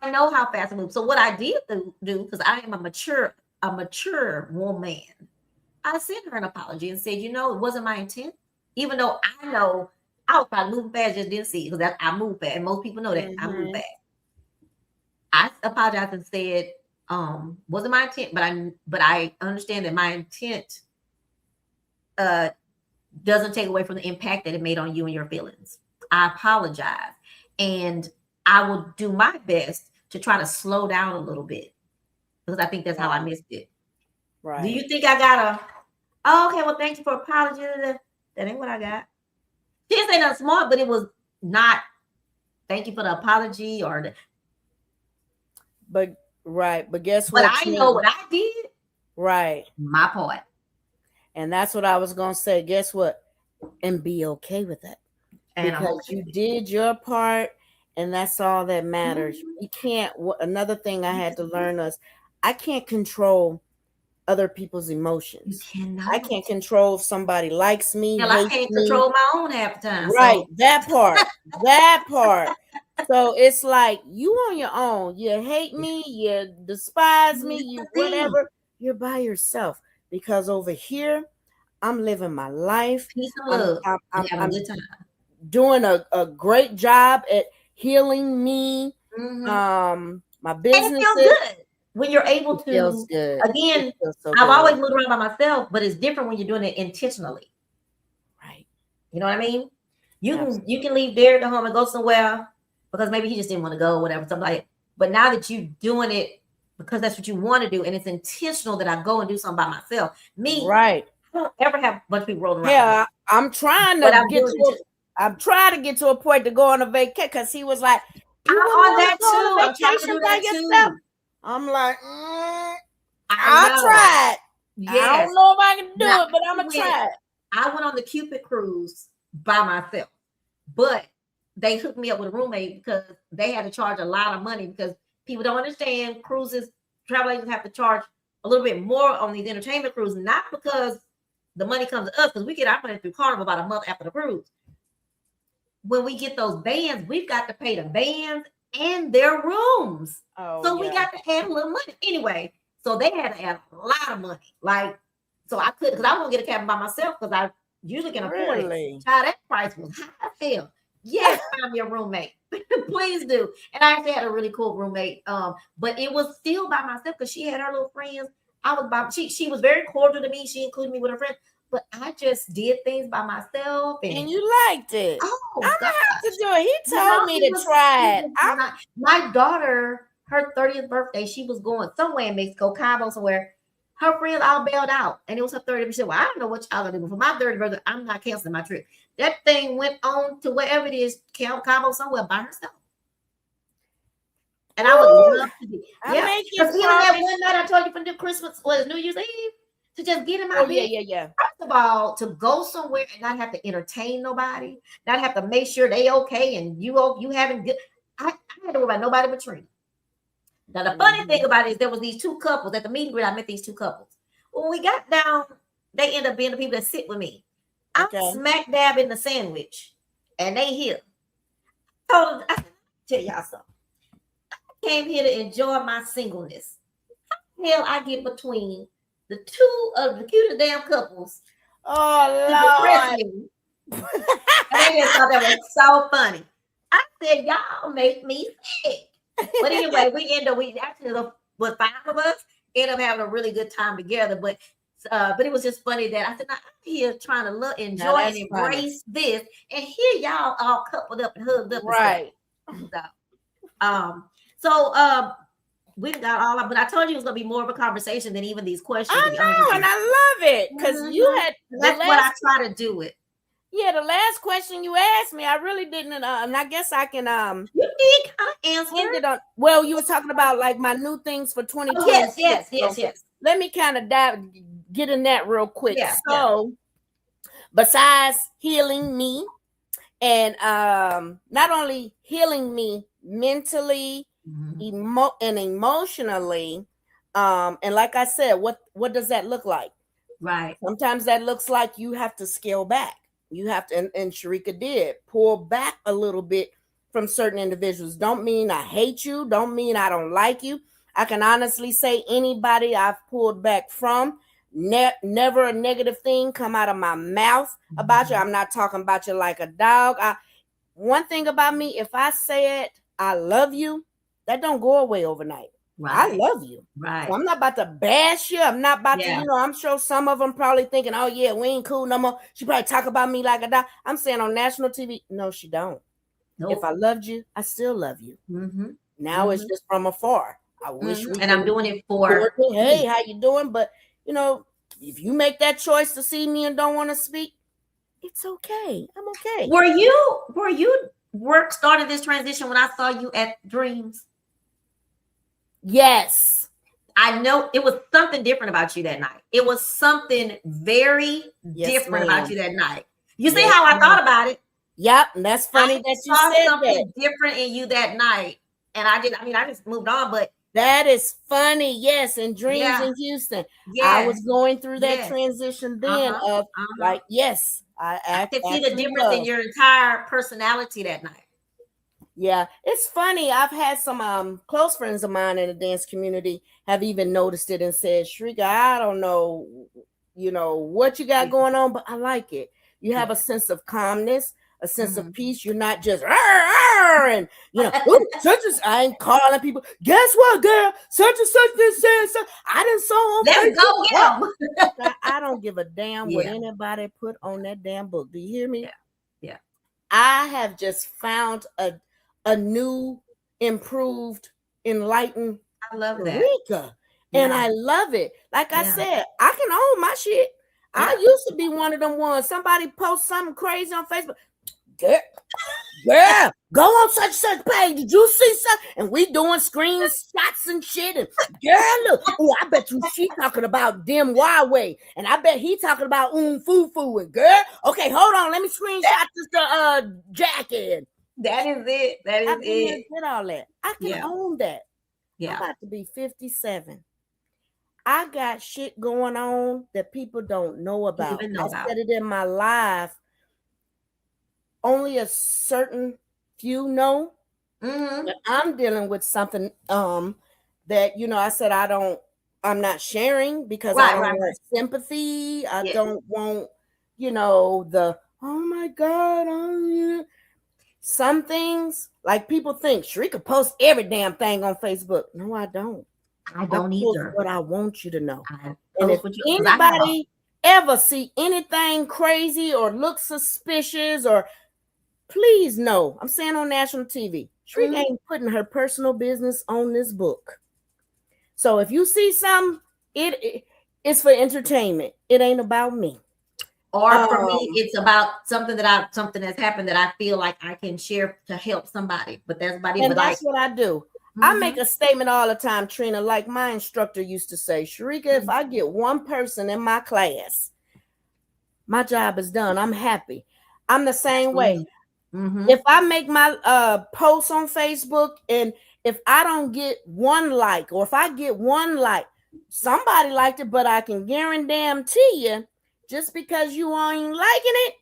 I know how fast I move. So what I did do, because I am a mature woman, I sent her an apology and said, it wasn't my intent. Even though I know I was probably moving fast, just didn't see it because I move fast. And most people know that I move fast. I apologized and said, wasn't my intent, but I understand that my intent doesn't take away from the impact that it made on you and your feelings. I apologize. And I will do my best to try to slow down a little bit because I think that's how I missed it. Right. Do you think I got okay, well, thank you for apologizing. That ain't what I got. She didn't say nothing smart, but it was not thank you for the apology But guess what? But I know what I did. Right. My part. And that's what I was going to say. Guess what? And be okay with that. And because you did your part, and that's all that matters. You can't. Another thing I had to learn was I can't control other people's emotions. You cannot. I can't control if somebody likes me. Hell, I can't control my own half the time. Right. So. That part. That part. So it's like you on your own. You hate me. You despise me. You whatever. You're by yourself. Because over here, I'm living my life. Peace and love. I'm having a good time. Doing a great job at healing me. My business. And it feels good when you're able to. Feels good. Again, I've always moved around by myself, but it's different when you're doing it intentionally. Right. You know what I mean? You can leave Derek at home and go somewhere because maybe he just didn't want to go or whatever, something like that. But now that you're doing it because that's what you want to do, and it's intentional that I go and do something by myself. Me, right? I don't ever have a bunch of people rolling around. Yeah, I'm trying to I'm trying to get to a point to go on a vacation because he was like, I'm on that too. I'm trying to do that yourself. Too. I'm like, I'll try it. Yes. I don't know if I can do it, but I'm going to try it. I went on the Cupid cruise by myself, but they hooked me up with a roommate because they had to charge a lot of money because people don't understand cruises. Travel agents have to charge a little bit more on these entertainment cruises, not because the money comes to us, because we get our money through Carnival about a month after the cruise. When we get those bands, we've got to pay the bands and their rooms. So we got to add a little money. Anyway, so they had to add a lot of money. Like, so I couldn't, because I won't get a cabin by myself because I usually can afford it. Child, that price was high as hell. Yes, find me a roommate. Please do. And I actually had a really cool roommate. But it was still by myself because she had her little friends. I was by she was very cordial to me. She included me with her friends, but I just did things by myself And and you liked it. oh I'm God. gonna have to do it. He You told know, me to try it. my daughter, her 30th birthday, she was going somewhere in Mexico, Cabo, somewhere. Her friends all bailed out, and it was her 30th. She said, well, I don't know what y'all are doing. For my 30th birthday, I'm not canceling my trip. That thing went on to wherever it is, Cabo, somewhere by herself. And I would Woo! love to be. I Yeah. make you Because even that promise. one night I told you for New Christmas was New Year's Eve, to just get in my Oh bed. yeah. First of all, to go somewhere and not have to entertain nobody, not have to make sure they okay and you having good. I had to worry about nobody but Trina. Now the funny thing about it is there was these two couples at the meeting where I met these two couples. When we got down, they end up being the people that sit with me. I'm smack dab in the sandwich, and they here. Told them, I tell y'all something. I came here to enjoy my singleness. Hell, I get between the two of the cutest damn couples. Oh Lord. And they just thought that was so funny. I said, y'all make me sick. But anyway, we actually with 5 of us ended up having a really good time together. But it was just funny that I said, I'm here trying to enjoy and embrace this, and here y'all all coupled up and hugged up. Right. And stuff. So we got all of, but I told you it was gonna be more of a conversation than even these questions. I know, and I love it because you had. That's what I try to do it. Yeah, the last question you asked me, I really didn't, and I guess I can. You did kind of answer it on. Well, you were talking about like my new things for 2020. Oh, yes. Let me kind of get in that real quick. So, besides healing me, and not only healing me mentally, and emotionally, and like I said, what does that look like? Right. Sometimes that looks like you have to scale back. You have to, and Sharika did pull back a little bit from certain individuals. Don't mean I hate you. Don't mean I don't like you. I can honestly say anybody I've pulled back from, never a negative thing come out of my mouth about you. I'm not talking about you like a dog. One thing about me, if I said I love you, that don't go away overnight. Right. I love you. Right. So I'm not about to bash you. I'm not about to, I'm sure some of them probably thinking, oh yeah, we ain't cool no more. She probably talk about me like a dog. I'm saying on national TV, no, she don't. Nope. If I loved you, I still love you. Now it's just from afar. I wish we and I'm doing it for hey, how you doing? But if you make that choice to see me and don't want to speak, it's okay. I'm okay. Were you started this transition when I saw you at Dreams? Yes. I know it was something different about you that night. It was something very different about you that night. You see how I thought about it? Yep, and that's funny that you said something different in you that night. And I just moved on, but that is funny. Yes, in Dreams in Houston. I was going through that transition then of like, yes, I could see the difference in your entire personality that night. Yeah, it's funny. I've had some close friends of mine in the dance community have even noticed it and said, Sharika, I don't know, what you got going on, but I like it. You have a sense of calmness, a sense of peace. You're not just and I ain't calling people. Guess what, girl? Such and such this said so. I didn't saw on Let's go get them. I don't give a damn what anybody put on that damn book. Do you hear me? Yeah. I have just found a new, improved, enlightened I love Sharika. And I love it. Like I said, I can own my shit. I used to be one of them ones. Somebody post something crazy on Facebook. Girl, go on such page. Did you see something? And we doing screenshots and shit. And girl, look. Oh, I bet you she talking about them Huawei. And I bet he talking about foo. And girl, okay, hold on. Let me screenshot this to Jackie. That is it. That is it. Get all that. I can own that. I'm about to be 57. I got shit going on that people don't know about. I said it in my live. Only a certain few know. But I'm dealing with something that I said I'm not sharing because I don't want sympathy. I don't want the oh my God. some things, like people think Sharika posts every damn thing on Facebook. No, I don't. I I don't post either. what I want you to know. I And if post what you because I know. anybody ever see anything crazy or look suspicious, or please know, I'm saying on national TV, Sharika ain't putting her personal business on this book. So if you see something, it's for entertainment. It ain't about me. Or for me, it's about something that's happened that I feel like I can share to help somebody. But that's about it. And But that's like, what I do. I make a statement all the time, Trina, like my instructor used to say, Sharika, if I get one person in my class, my job is done. I'm happy. I'm the same way. If I make my posts on Facebook, and if I don't get one like, or if I get one like, somebody liked it, but I can guarantee you, just because you ain't liking it,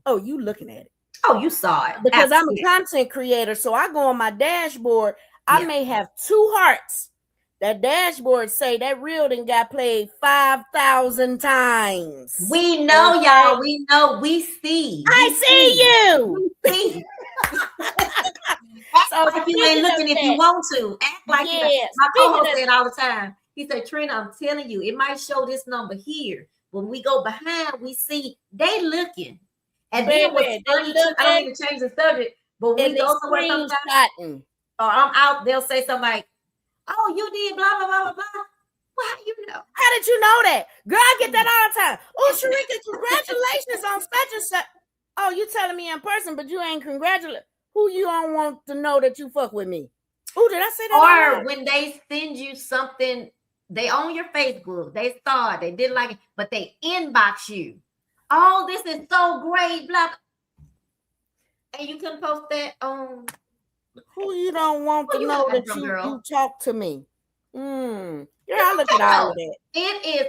oh, you looking at it. Oh, you saw it. Because Absolutely. I'm a content creator, so I go on my dashboard. I may have 2 hearts. That dashboard say that reel done got played 5,000 times. We know, y'all. We know. We see. I see you. We see. Act So like you ain't looking if you want to. Act like you. My co-host said all the time. He said, Trina, I'm telling you, it might show this number here. When we go behind, we see they looking. And then what's funny too, I don't mean to change the subject, but when we go somewhere sometimes, or I'm out, they'll say something like, oh, you did blah, blah, blah, blah, blah. Well, how you know? How did you know that? Girl, I get that all the time. Oh, Sharika, congratulations on such and such. Oh, you telling me in person, but you ain't congratulating. Who you don't want to know that you fuck with me? Oh, did I say that? Or when they send you something, they own your Facebook, they saw it, they didn't like it, but they inbox you. Oh, this is so great, blah. And you can post that on. Who you don't want to know that you talk to me? Girl, I look at all of that. It is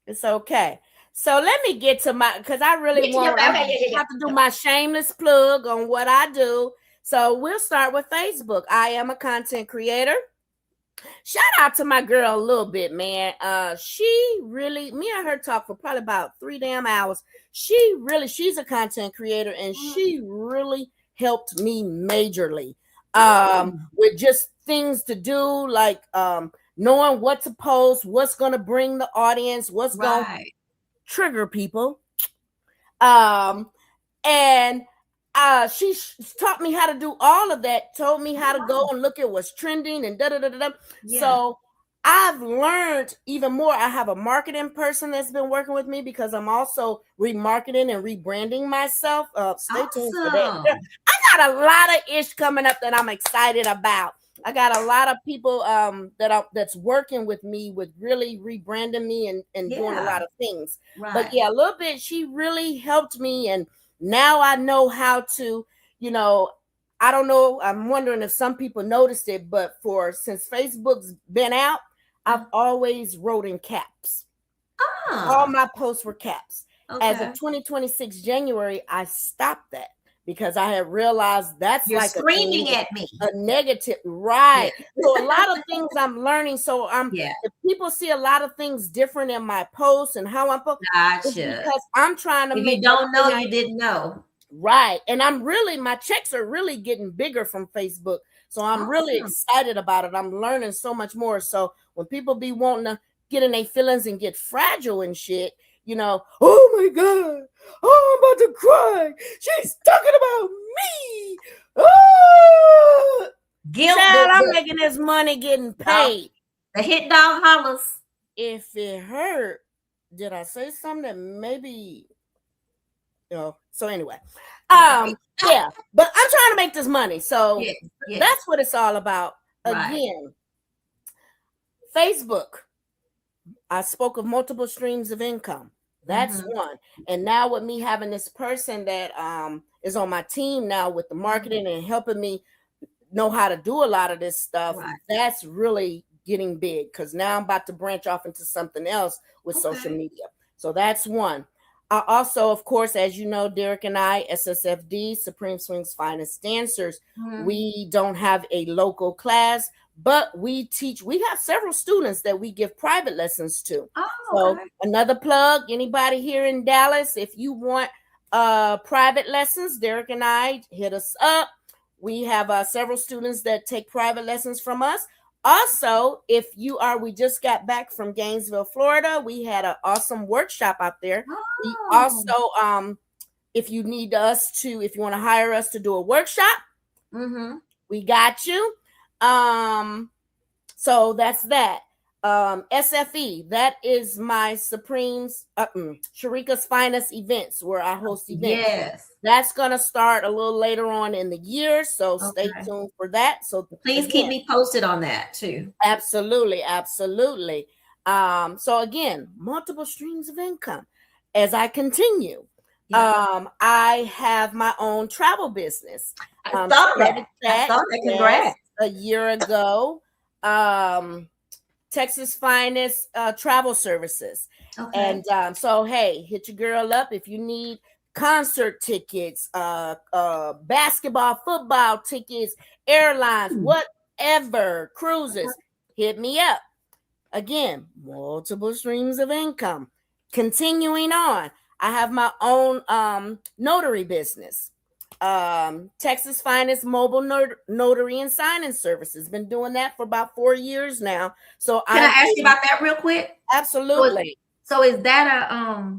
it's okay. So let me get to my, because I really want to do my shameless plug on what I do. So we'll start with Facebook. I am a content creator. Shout out to my girl a little bit, man. She really, me and her talked for probably about 3 damn hours. She's a content creator, and she really helped me majorly with just things to do, like knowing what to post, what's going to bring the audience, what's going to trigger people. And she taught me how to do all of that, told me how to go and look at what's trending and da-da-da-da-da. Yeah. So I've learned even more. I have a marketing person that's been working with me because I'm also remarketing and rebranding myself. Stay tuned for that. I got a lot of ish coming up that I'm excited about. I got a lot of people that's working with me with really rebranding me and doing a lot of things. Right. But yeah, a little bit, she really helped me, and now I know how to, I don't know. I'm wondering if some people noticed it, but since Facebook's been out, I've always wrote in caps. All my posts were caps. Okay. As of 2026 January, I stopped that because I had realized that's You're like screaming at me. A negative, right? Yeah. So a lot of things I'm learning. So if people see a lot of things different in my posts and how I'm posting, because I'm trying to make. You don't know, you didn't know. Right. And my checks are really getting bigger from Facebook. So I'm really excited about it. I'm learning so much more. So when people be wanting to get in their feelings and get fragile and shit, oh my God, oh, I'm about to cry. She's talking about me. Oh, guilt. I'm making this money getting paid. The hit dog hollers. If it hurt, did I say something that maybe... So anyway, yeah, but I'm trying to make this money. So that's what it's all about. Again, Facebook, I spoke of multiple streams of income. That's one. And now with me having this person that is on my team now with the marketing and helping me know how to do a lot of this stuff, that's really getting big, because now I'm about to branch off into something else with social media. So that's one. Also, of course, as you know, Derek and I, SSFD, Supreme Swing's Finest Dancers, we don't have a local class, but we teach. We have several students that we give private lessons to. So another plug, anybody here in Dallas, if you want private lessons. Derek and I, hit us up. We have several students that take private lessons from us. Also, if you are, we just got back from Gainesville, Florida. We had an awesome workshop out there. We Oh. also, if you need us to, if you want to hire us to do a workshop, we got you. So that's that. SFE, that is my Supreme's, Sharika's Finest events, where I host events. Yes. That's going to start a little later on in the year, so stay tuned for that. So please keep me posted on that too. Absolutely, absolutely. So again, multiple streams of income. As I continue, I have my own travel business. I saw that. Congrats. A year ago. Texas Finest Travel Services. Okay. And so, hey, hit your girl up if you need concert tickets, basketball, football tickets, airlines, whatever, cruises, hit me up. Again, multiple streams of income. Continuing on, I have my own notary business. Texas Finest Mobile Notary and Signing Services. Been doing that for about 4 years now. So can I ask you about that real quick? Absolutely. So is that a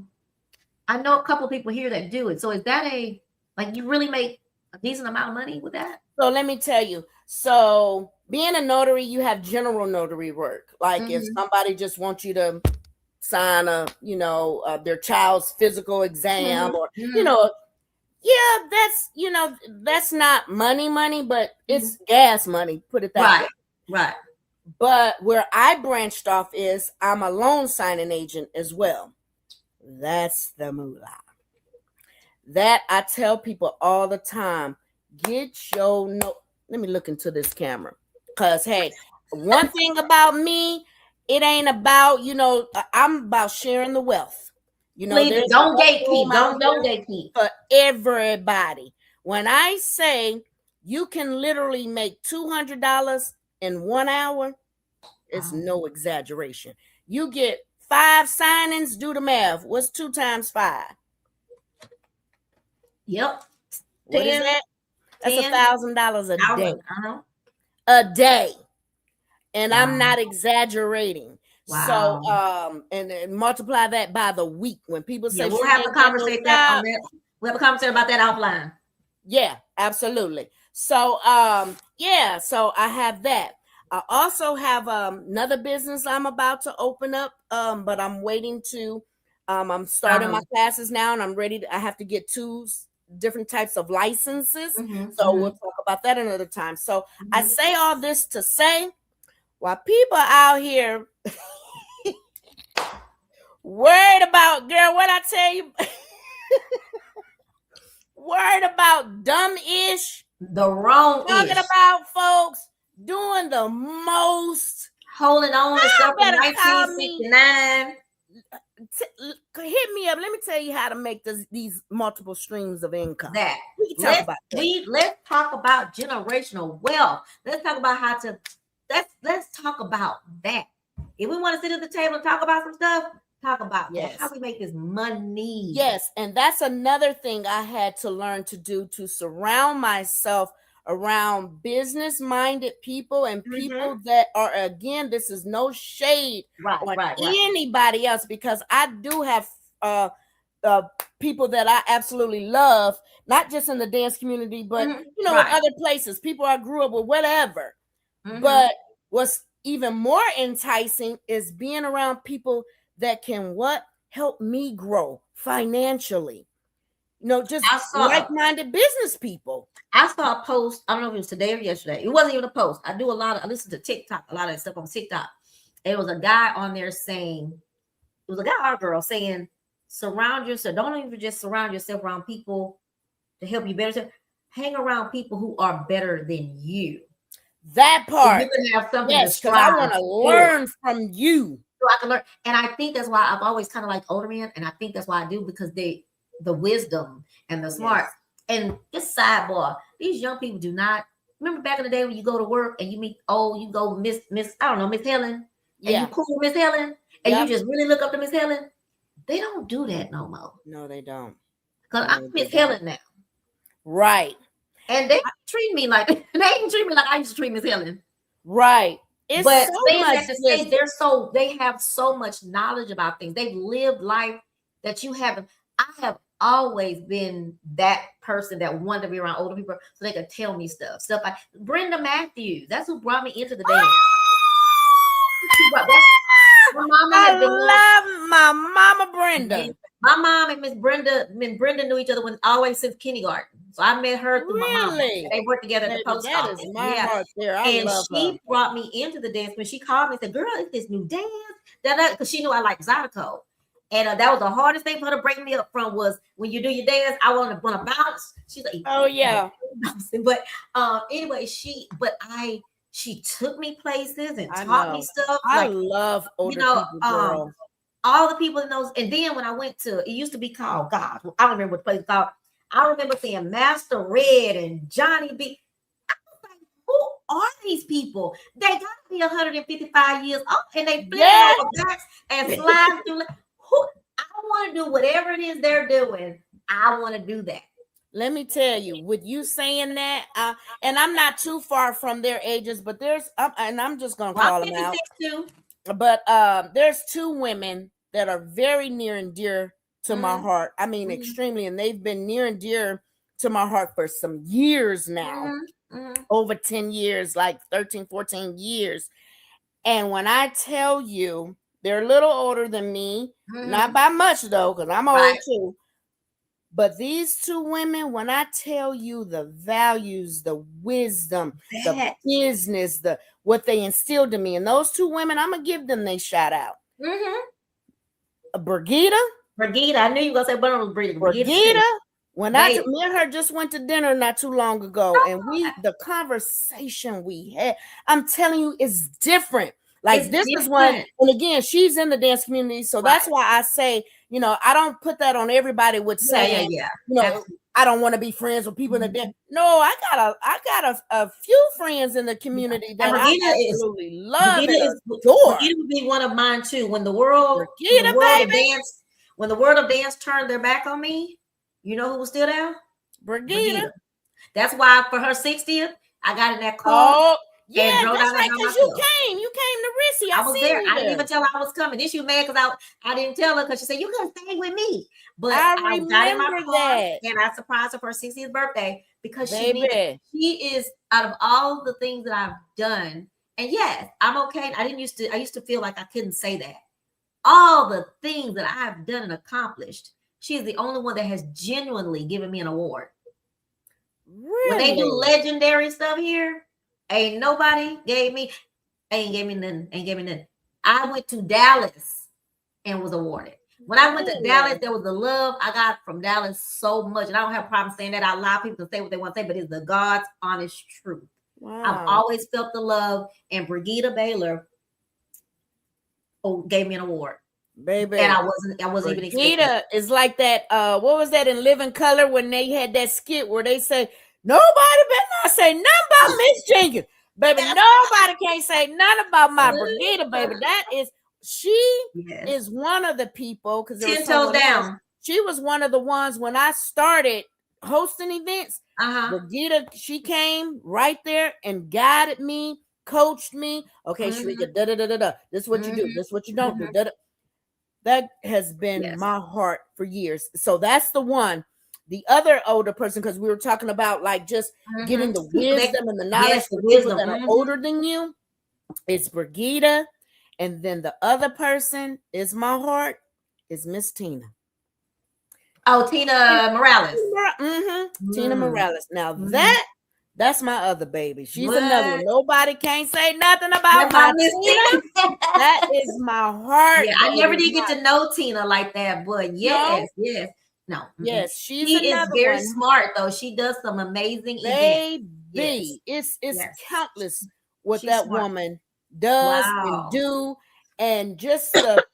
I know a couple of people here that do it. So is that a, like, you really make a decent amount of money with that? So let me tell you. So being a notary, you have general notary work. Like if somebody just wants you to sign their child's physical exam or, yeah, that's not money, but it's gas money, put it that way. Right. But where I branched off is I'm a loan signing agent as well. That's the moolah. That I tell people all the time, get your note. Let me look into this camera. Because, hey, one thing about me, it ain't about, I'm about sharing the wealth. Please, don't gatekeep. Don't gatekeep. For everybody. When I say you can literally make $200 in 1 hour, it's no exaggeration. You get 5 signings, do the math. What's 2 times 5? Yep. What 10, is that? That's $1,000 a day. Uh-huh. A day. And I'm not exaggerating. Wow. So and multiply that by the week. When people say we'll have a conversation about that. We'll have a conversation about that offline. Yeah, absolutely. So so I have that. I also have another business I'm about to open up, but I'm waiting to I'm starting my classes now, and I'm ready to, I have to get 2 different types of licenses. So we'll talk about that another time. So I say all this to say, while people out here worried about, girl, what I tell you, worried about dumb-ish, the wrong talking about folks doing the most, holding on to stuff from 1969. Hit me up. Let me tell you how to make these multiple streams of income. Let's talk about generational wealth. Let's talk about how to. Let's talk about that. If we want to sit at the table and talk about some stuff, talk about that. How we make this money. Yes, and that's another thing I had to learn to do, to surround myself around business-minded people and people that are, again, this is no shade on anybody else, because I do have people that I absolutely love, not just in the dance community, but in other places, people I grew up with, whatever. But what's even more enticing is being around people that can help me grow financially. Just like-minded business people. I saw a post, I don't know if it was today or yesterday. It wasn't even a post. I listen to TikTok, a lot of stuff on TikTok. It was a guy on there saying, it was a guy or a girl saying, surround yourself. Don't even just surround yourself around people to help you better. Hang around people who are better than you. That part. So you can have something to strive. I want to learn from you. So I can learn. And I think that's why I've always kind of liked older men. And I think that's why I do, because the wisdom and the smart. And just sidebar, these young people do not remember back in the day when you go to work and you meet, you go Miss Helen, and you cool Miss Helen, and you just really look up to Miss Helen. They don't do that no more. No, they don't. Because I'm Miss Helen now. Right. And they treat me like I used to treat Miss Helen. Right. It's but so saying much that to say they have so much knowledge about things. They've lived life that you haven't. I have always been that person that wanted to be around older people so they could tell me stuff like Brenda Matthews. That's who brought me into the dance. I love my mama Brenda. My mom and Miss Brenda knew each other always since kindergarten. So I met her through my mom. They worked together at the post office. Is my heart there. I love she brought me into the dance. When she called me and said, "Girl, it's this new dance." Because she knew I liked Zydeco. And that was the hardest thing for her to break me up from was when you do your dance, I want to bounce. She's like, "Oh yeah." But anyway, she took me places and taught me stuff. I love older people, girl. All the people in those, and then when I went to, it used to be called, God, I don't remember what the place was called. I remember seeing Master Red and Johnny B. I was like, who are these people? They got to be 155 years old, and they flip over backs and slide through. I want to do whatever it is they're doing. I want to do that. Let me tell you, with you saying that, and I'm not too far from their ages, but and I'm just gonna call them out. Too. But there's two women that are very near and dear to my heart. I mean, extremely, and they've been near and dear to my heart for some years now, over 10 years, like 13, 14 years. And when I tell you, they're a little older than me, not by much though, because I'm old too. But these two women, when I tell you the values, the wisdom, the business, what they instilled in me, and those two women, I'm gonna give them their shout out. Brigida, I knew you were gonna say Brigida. When me and her just went to dinner not too long ago, and the conversation we had, I'm telling you, is different. Like it's this different. Is one, and again, she's in the dance community, so that's why I say, I don't put that on everybody with saying, I don't want to be friends with people in the dance. No, I got a few friends in the community that I absolutely love and adore. Brigida would be one of mine too. When the world of dance turned their back on me, you know who was still there? Brigida. That's why for her 60th, I got in that car. Yeah, that's right, because you came to Rissy. I was there. I didn't even tell her I was coming. Then she was mad because I didn't tell her because she said, you couldn't stay with me. But I got in my car and I surprised her for her 60th birthday because she is, out of all the things that I've done, and yes, I'm okay. I used to feel like I couldn't say that. All the things that I've done and accomplished, she is the only one that has genuinely given me an award. Really? When they do legendary stuff here, ain't nobody gave me nothing. I went to Dallas and was awarded. When I went to Dallas, there was the love I got from Dallas so much. And I don't have a problem saying that out loud. People can say what they want to say, but it's the God's honest truth. Wow. I've always felt the love. And Brigida Baylor gave me an award. Baby. And I wasn't even expecting. Brigida is like that. What was that in Living Color when they had that skit where they say, nobody better not say nothing about Miss Jenkins. Baby, nobody can't say nothing about my Brigida, baby. She is one of the people, because 10 toes down. She was one of the ones when I started hosting events. Brigida, she came right there and guided me, coached me. Okay, Shrika, da. This is what you do. This is what you don't do. That has been my heart for years. So that's the one. The other older person, because we were talking about like just getting the wisdom and the knowledge for people that are older than you, it's Brigida. And then the other person is my heart, is Miss Tina. Oh, Tina Morales. Tina Morales. Now that's my other baby. She's another one. Nobody can't say nothing about my Tina. That is my heart. Yeah, I never did get to know Tina like that, but yes. No. Yes, she is very smart though. She does some amazing events. It's countless what that woman does and do, and just the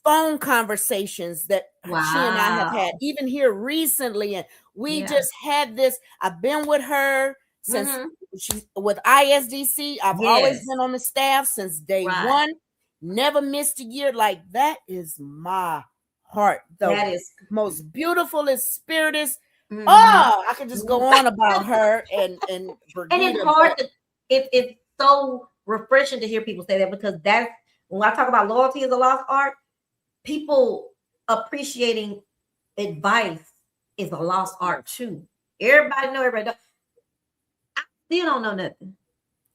phone conversations that she and I have had, even here recently. And we just had this. I've been with her since she's with ISDC. I've always been on the staff since day one. Never missed a year. Like that is my heart, the That is. most beautifulest, spiritist. Mhm. Oh, I could just go on about her and And it's Brigida, hard but to it's so refreshing to hear people say that, because that's when I talk about loyalty as a lost art, people appreciating advice is a lost art too. Everybody know, everybody know. I still don't know nothing.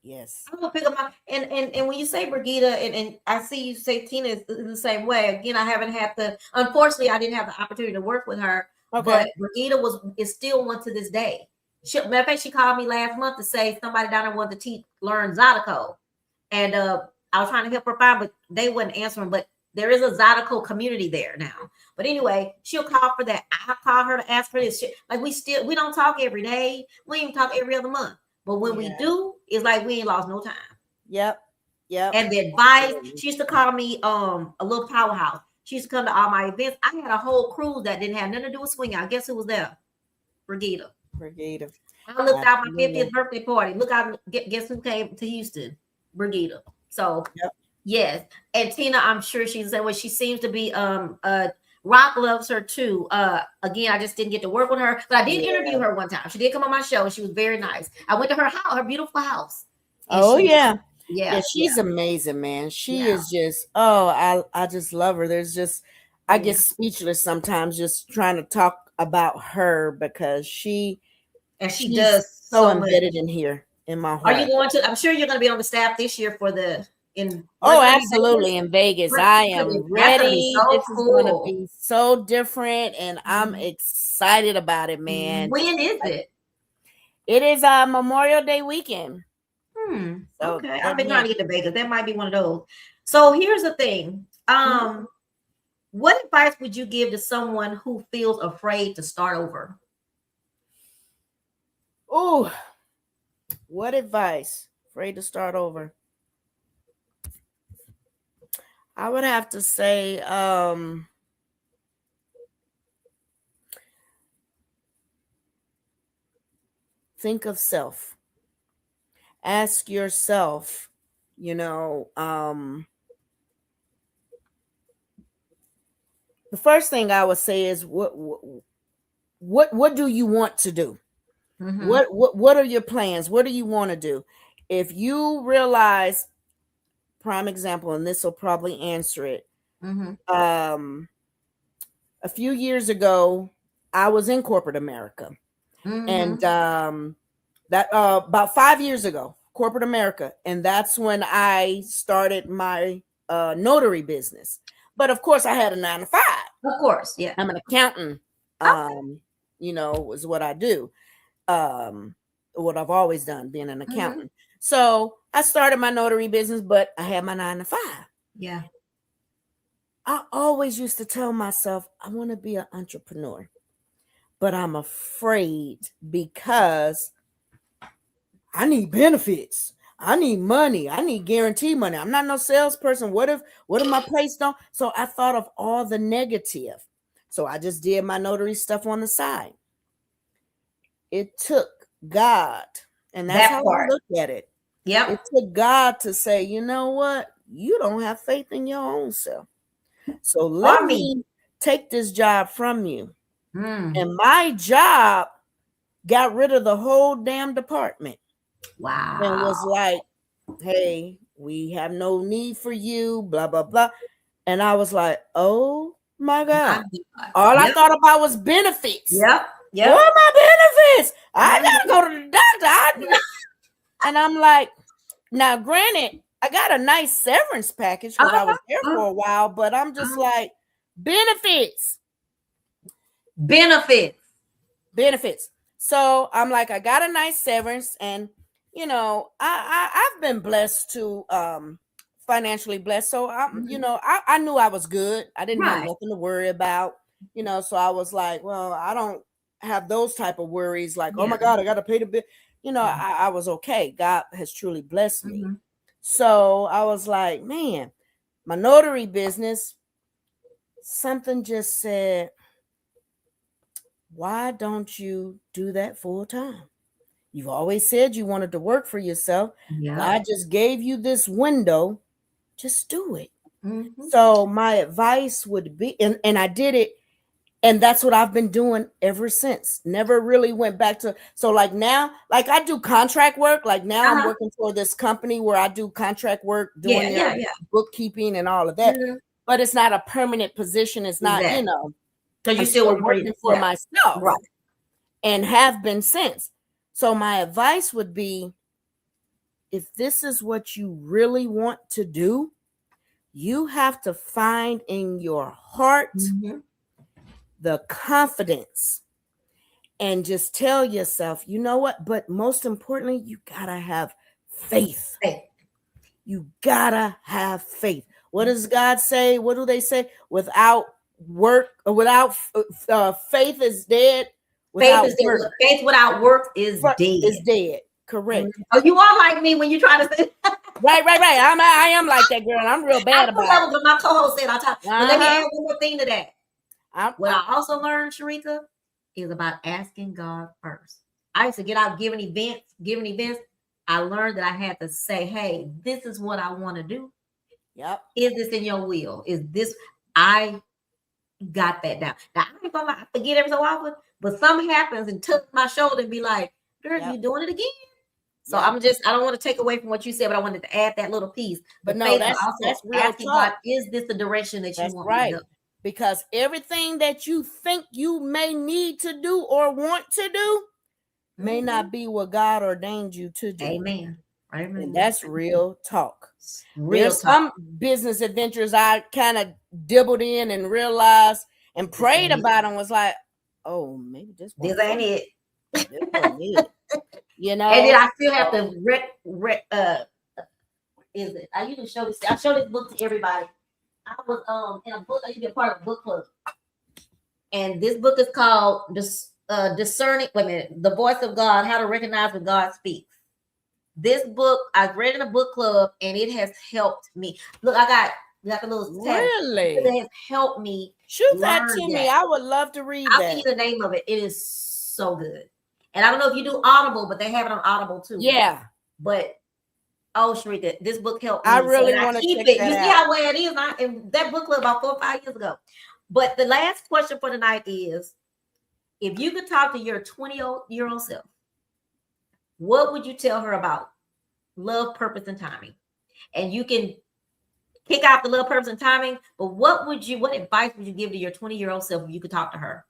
yes, I'm gonna pick up my and when you say Brigida, and I see you say Tina is the same way. Again, I haven't had the unfortunately I didn't have the opportunity to work with her, but okay, Brigida is still one to this day. Matter of fact, she called me last month to say somebody down there wanted to learn Zydeco. And I was trying to help her find, but they wouldn't answer them. But there is a Zydeco community there now. But anyway, she'll call for that. I call her to ask for this shit. Like we don't talk every day. We even talk every other month. But when we yeah, do, it's like we ain't lost no time. yep, yep, And the advice, absolutely. she used to call me a little powerhouse. She used to come to all my events. I had a whole cruise that didn't have nothing to do with swinging. I guess who was there? Brigida. Brigida, I looked out my absolutely, 50th birthday party. Look out, guess who came to Houston? Brigida. So yep, yes. And Tina, I'm sure she's the way. She seems to be Rock loves her too. Again, I just didn't get to work with her, but I did interview yeah. her one time. She did come on my show and she was very nice. I went to her house, her beautiful house. And Oh she yeah. Yeah, yeah, yeah, she's amazing, man. She yeah, is just, oh, I just love her. There's just, I get yeah. speechless sometimes just trying to talk about her because And she she's does so so much. embedded in here in my Are you heart. going to? I'm sure you're going to be on the staff this year for the in where's Oh, it going to be, Vegas? absolutely. In Vegas, I am That's going to be ready. so This is going to cool. be so different, and I'm Mhm. excited about it, man. When is it? It is Memorial Day weekend. So Okay. I've that been trying to means get to Vegas. That might be one of those. So here's the thing. What advice would you give to someone who feels afraid to start over? oh, what advice? Afraid to start over. I would have to say, think of self. Ask yourself, you know, the first thing I would say is what do you want to do? Mm-hmm. What are your plans? What do you want to do? If you realize, prime example, and this will probably answer it. Mm-hmm. A few years ago, I was in corporate America, and Mm-hmm. that about 5 years ago, corporate America, and that's when I started my notary business. But of course, I had a 9 to 5. Of course, yeah. I'm an accountant. Okay. Is what I do. Um, what I've always done, being an Mm-hmm. accountant. So I started my notary business, but I had my 9 to 5. Yeah. I always used to tell myself I want to be an entrepreneur, but I'm afraid because I need benefits. I need money. I need guaranteed money. I'm not no salesperson. What if my place don't? So I thought of all the negative. So I just did my notary stuff on the side. It took God, and that's how That I part. look at it. Yep. It took God to say, you know what? You don't have faith in your own self. So let Or me. me take this job from you. Mm. And my job got rid of the whole damn department and Wow. was like, hey, we have no need for you, blah, blah, blah. And I was like, oh my My God. God. All I Yep. thought about was benefits. Yep. What Yep. are my benefits? I Mhm. gotta go to the doctor. And I'm like, now granted, I got a nice severance package because I Uh-huh. was there Uh-huh. for a while, but I'm just like, benefits. Benefits. Benefits. So I'm like, I got a nice severance, and I've been blessed to financially blessed. So Mhm. I knew I was good. I didn't have Right. nothing to worry about, so I was like, well, I don't have those type of worries like, oh Yeah. my God, I gotta pay the bill. Yeah. I was okay. God has truly blessed me. Mhm. So I was like, man, my notary business, something just said, why don't you do that full time? You've always said you wanted to work for yourself. Yep. God just gave you this window. Just do it. Mhm. So my advice would be, and I did it, and that's what I've been doing ever since. Never really went back to. So like now, like I do contract work. Like now I'm Uh-huh. working for this company where I do contract work, Yeah, doing their yeah, yeah. bookkeeping and all of that. Mhm. But it's not a permanent position. It's not, Exactly. Because you I'm still still work for working for yeah. myself Right. and have been since. So my advice would be, if this is what you really want to do, you have to find in your heart Mhm. the confidence and just tell yourself, you know what? But most importantly, you gotta have faith. Hey. You gotta have faith. What does God say? What do they say? Without work, or without faith is dead. Faith Without is dead. work Faith without work is is dead. dead. Mhm. Correct. Oh, you are like me when you try to say. Right. I am like that girl. I'm real I bad know about that it. was what my co-host said all the time. But let me Uh-huh. add one more thing to that. I'm, What I also learned, Sharika, is about asking God first. I used to get out giving events. I learned that I had to say, hey, this is what I want to do. yep. Is this in your will? Is this I got that down. Now I ain't gonna lie, I forget every so often, but something happens and touch my shoulder and be like, girl, Yep. you doing it again. So Yep. I don't want to take away from what you said, but I wanted to add that little piece. The But no, faith, but that's also real asking God, talk. is this the direction that you That's want me to right. go? Because everything that you think you may need to do or want to do may Mhm. not be what God ordained you to do. Amen. And Amen. that's real talk. Real There's talk. some business adventures I kind of dibbled in and realized and This prayed ain't it. about and was like, oh, maybe this This one for ain't me. it. This wasn't it. You And know? then I still have So, to is it? I usually show this. I show this book to everybody. I was in a book. I used to be a part of a book club, and this book is called Discerning. Wait a minute, the voice of God: How to Recognize when God Speaks. This book I've read in a book club, and it has helped me. Look, I got the little tab. really? It has helped me Shoot that learn to me. that. I would love to read I'll give that. you the name of it. It is so good. And I don't know if you do Audible, but they have it on Audible too. Yeah. But oh, Sharika, this book helped I me. So really and I want to keep check it. that You see out. how well it is? In that book club about 4 or 5 years ago. But the last question for tonight is: if you could talk to your 20-year-old self, what would you tell her about love, purpose, and timing? And you can kick out the love, purpose, and timing. But what advice would you give to your 20-year-old self if you could talk to her?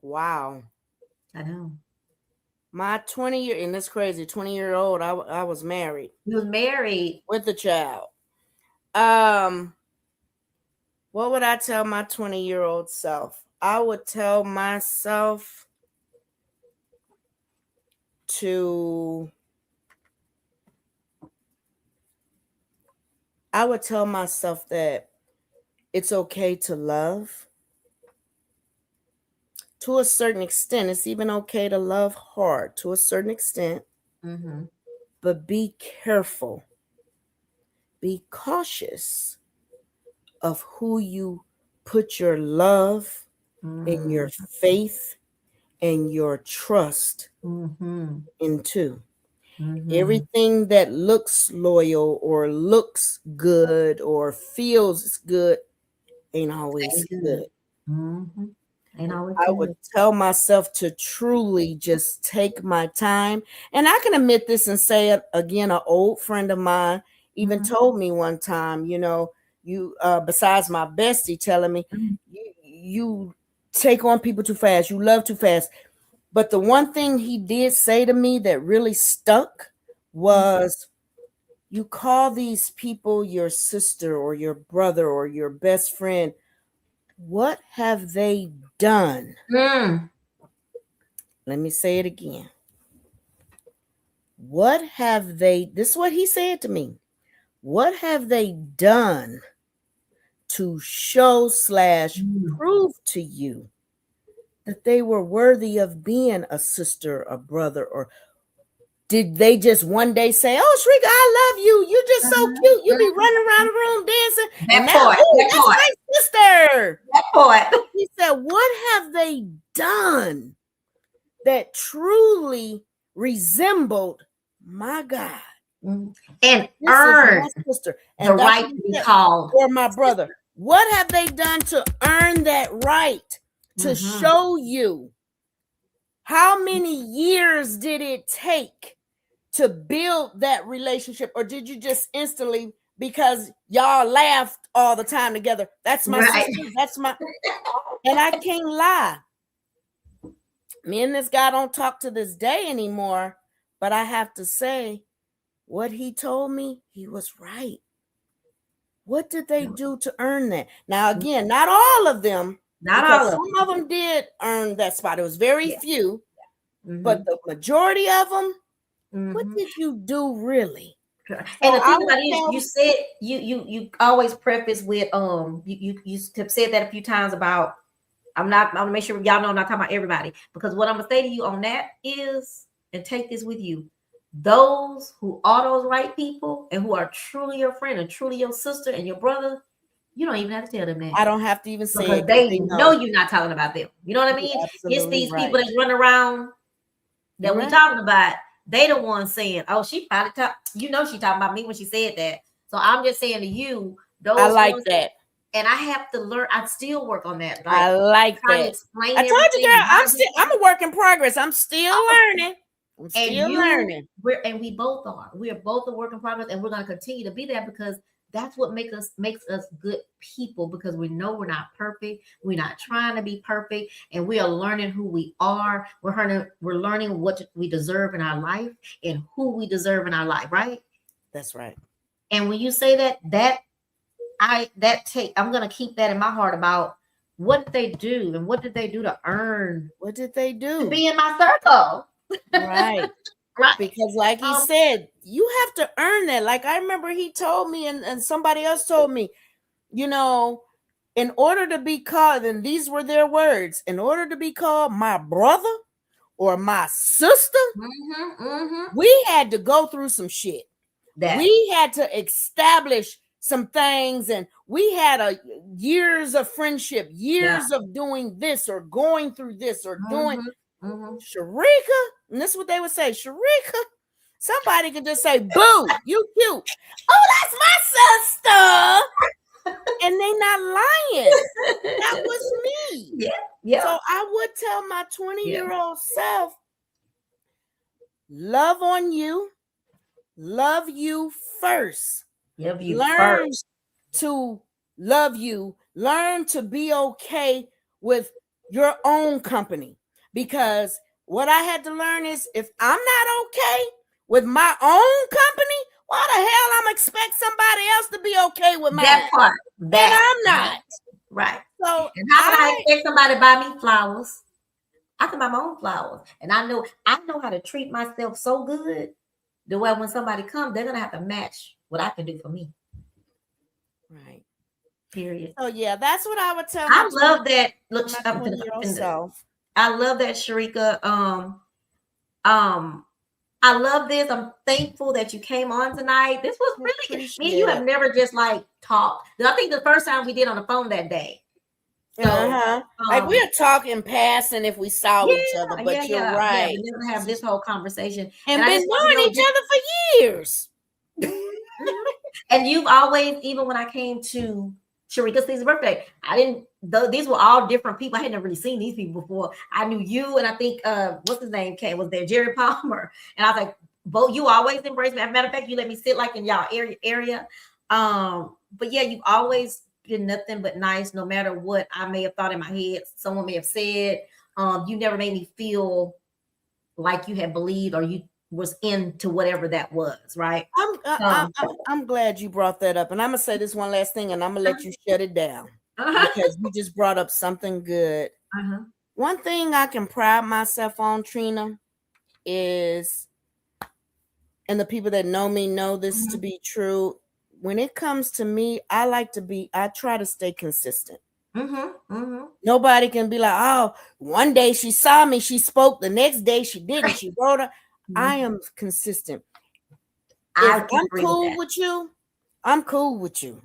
Wow. I know. My 20-year, and it's crazy, 20-year-old, I was married You was married. with a child. What would I tell my 20-year-old self? I would tell myself to I would tell myself that it's okay to love. To a certain extent, it's even okay to love hard to a certain extent, Mm-hmm. but be careful. Be cautious of who you put your love and Mm-hmm. your faith and your trust Mm-hmm. into. Mm-hmm. Everything that looks loyal or looks good or feels good ain't always Ain't good. good. Mm-hmm. Ain't always I would good. tell myself to truly just take my time. And I can admit this and say it again. An old friend of mine even Mhm. told me one time, you besides my bestie telling me, Mhm. you take on people too fast, you love too fast. But the one thing he did say to me that really stuck was, you call these people your sister or your brother or your best friend. What have they done? Mm. Let me say it again. This is what he said to me. What have they done to show / Mm. prove to you that they were worthy of being a sister, a brother, or did they just one day say, "Oh, Shrika, I love you. You're just so Mhm. cute. You be Mhm. running around the room dancing." And That now, part. oh, That that's part. my sister. That part. He said, what have they done that truly resembled my God? And This is earn my sister. the And that's right what to he be said. called. Or my brother. What have they done to earn that right to show you? How many years did it take to build that relationship? Or did you just instantly, because y'all laughed all the time together? That's my Right. sister. That's my, and I can't lie. Me and this guy don't talk to this day anymore, but I have to say, what he told me, he was right. What did they do to earn that? Now, again, not all of them, Not because all of some of them did earn that spot. It was very few, but the majority of them, what did you do really? And the thing about it is, you said you always preface with you have said that a few times about I'm gonna make sure y'all know I'm not talking about everybody, because what I'm gonna say to you on that is, and take this with you, those who are those right people and who are truly your friend and truly your sister and your brother, you don't even have to tell them that. I don't have to even say because it, they know you're not talking about them. You know what I mean? It's these people that run around that we talking about. They the ones saying, "Oh, she probably talk." You know, she talking about me when she said that. So I'm just saying to you, those I like ones, that. and I have to learn. I still work on that. Like, I like trying that. to explain I told you, girl, I'm a work in progress. I'm still learning. I'm still learning. We both are. We are both a work in progress, and we're going to continue to be that, because that's what makes us good people, because we know we're not perfect. We're not trying to be perfect, and we are learning who we are. We're learning what we deserve in our life and who we deserve in our life, right? That's right. And when you say I'm gonna keep that in my heart about what did they do and what did they do to earn? What did they do to be in my circle? Right. Right. Because like he said, you have to earn that. Like I remember he told me, and somebody else told me, you know, in order to be called, and these were their words, in order to be called my brother or my sister, we had to go through some shit. We had to establish some things, and we had years of friendship, years of doing this or going through this or doing Sharika, and this is what they would say, Sharika. Somebody could just say, "Boo, you cute." Oh, that's my sister, and they not lying. That was me. Yeah. So I would tell my 20-year-old self, love on you, love you first. Learn to love you. Learn to be okay with your own company, because what I had to learn is, if I'm not okay with my own company, why the hell I'm expect somebody else to be okay with mine? That part. And I'm not. Right. So and how can I expect somebody to buy me flowers? I can buy my own flowers. And I know how to treat myself so good, the way when somebody comes, they're gonna have to match what I can do for me. Right. Period. So yeah, that's what I would tell. I love that. Look, I love that, Sharika. I love this. I'm thankful that you came on tonight. This was really good. Me and you have never just like talked. I think the first time we did on the phone that day. So, like we were talking, passing if we saw each other, but you're right. We never have this whole conversation, and been knowing each other for years. And you've always, even when I came to Sharika's birthday, these were all different people. I had never really seen these people before. I knew you, and I think what's his name was there, Jerry Palmer, and I was like, both you always embrace me. As a matter of fact, you let me sit like in y'all area. But yeah, you've always been nothing but nice, no matter what I may have thought in my head, someone may have said. You never made me feel like you had believed or you was into whatever that was, right? I'm glad you brought that up, and I'm gonna say this one last thing, and I'm gonna let you shut it down because you just brought up something good. One thing I can pride myself on, Trina, is, and the people that know me know this to be true, when it comes to me, I try to stay consistent. Nobody can be like, oh, one day she saw me, she spoke, the next day she didn't, she wrote her. I am consistent. If I'm cool with you, I'm cool with you.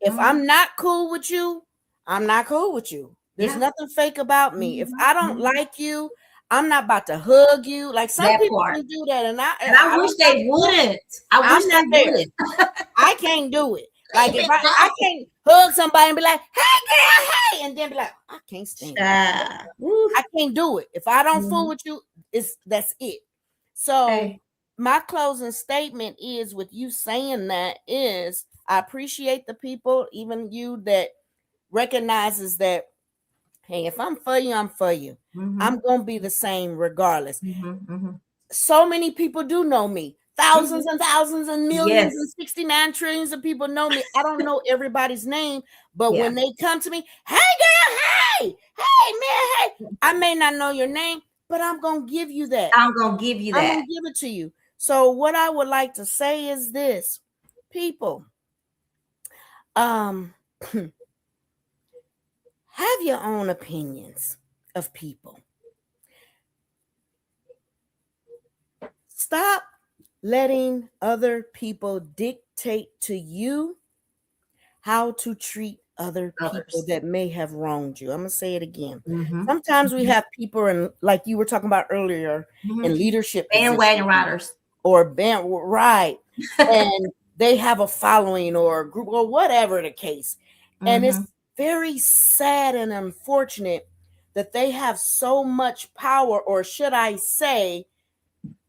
If I'm not cool with you, I'm not cool with you. There's nothing fake about me. If I don't like you, I'm not about to hug you. Like some That people part. can do that, and And I wish they wouldn't. I wish I'm not they there. wouldn't. I can't do it. Like if I can't hug somebody and be like, hey girl, hey, and then be like, I can't stand it. I can't do it. If I don't fool with you, that's it. So my closing statement is with you saying that is I appreciate the people, even you that recognizes that, hey, if I'm for you, I'm for you. I'm gonna be the same regardless. So many people do know me. Thousands and thousands and millions and 69 trillions of people know me. I don't know everybody's name, but when they come to me, hey girl, hey man, hey, I may not know your name, but I'm gonna give you that. I'm gonna give you that. I'm gonna give it to you. So what I would like to say is this, people, have your own opinions of people. Stop letting other people dictate to you how to treat other people that may have wronged you. I'm going to say it again. Sometimes we have people in, like you were talking about earlier, in leadership bandwagon riders or right. And they have a following or a group or whatever the case. And it's very sad and unfortunate that they have so much power, or should I say,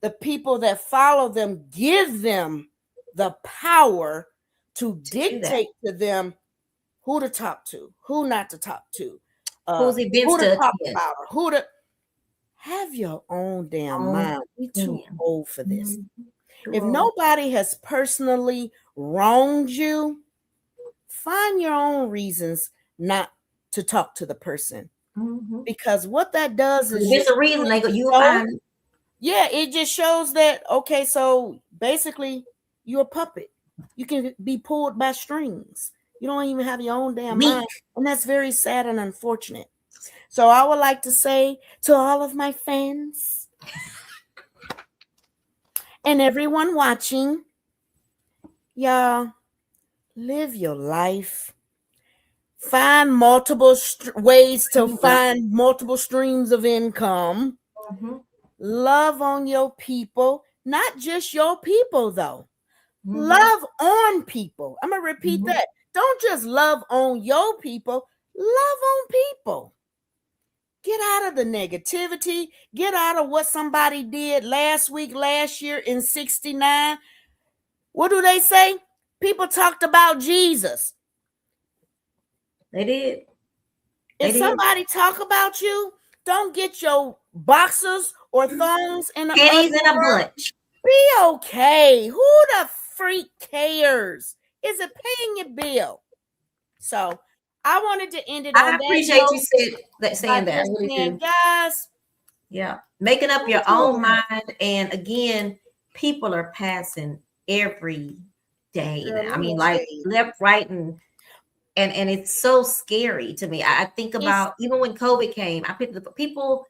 the people that follow them give them the power to dictate to them who to talk to, who not to talk to, whose events who to talk attend. about, who to have your own damn mind. We too old for this. If nobody has personally wronged you, find your own reasons not to talk to the person. Because what that does is there's a reason they go, you'll find it. Yeah, it just shows that, okay, so basically you're a puppet. You can be pulled by strings. You don't even have your own damn mind. And that's very sad and unfortunate. So I would like to say to all of my fans and everyone watching, y'all, live your life. Find multiple ways to find multiple streams of income. Love on your people, not just your people, though. Love on people. I'm going to repeat that. Don't just love on your people. Love on people. Get out of the negativity. Get out of what somebody did last week, last year in 69. What do they say? People talked about Jesus. They did. If somebody talk about you, don't get your boxers or thongs in pennies in a bunch. Be okay. Who the freak cares? Is it paying your bill? So I wanted to end it on that. I appreciate you saying that. I really do. Guys. Yeah. Making up your own mind. And again, people are passing every day. I mean, like left, right, and it's so scary to me. I think about even when COVID came, I picked the people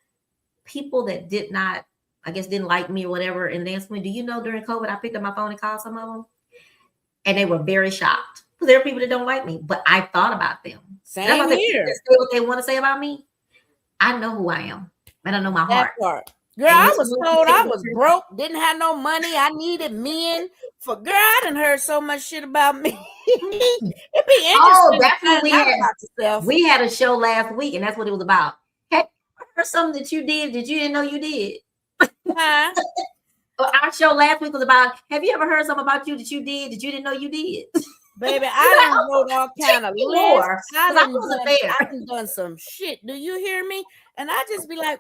that did not, I guess, didn't like me or whatever. And they asked me, do you know during COVID, I picked up my phone and called some of them? And they were very shocked. Because there are people that don't like me, but I thought about them. Same here. Say what they want to say about me. I know who I am. I don't know my heart. Girl, I was told I was broke, didn't have no money. I needed men. Girl, I done heard so much shit about me. It'd be interesting. Oh, that's what we had a show last week, and that's what it was about. Hey, I heard something that you did that you didn't know you did. Our show last week was about, have you ever heard something about you that you did that you didn't know you did? Baby, I done wrote all kind of lists. I done done some shit. Do you hear me? And I just be like,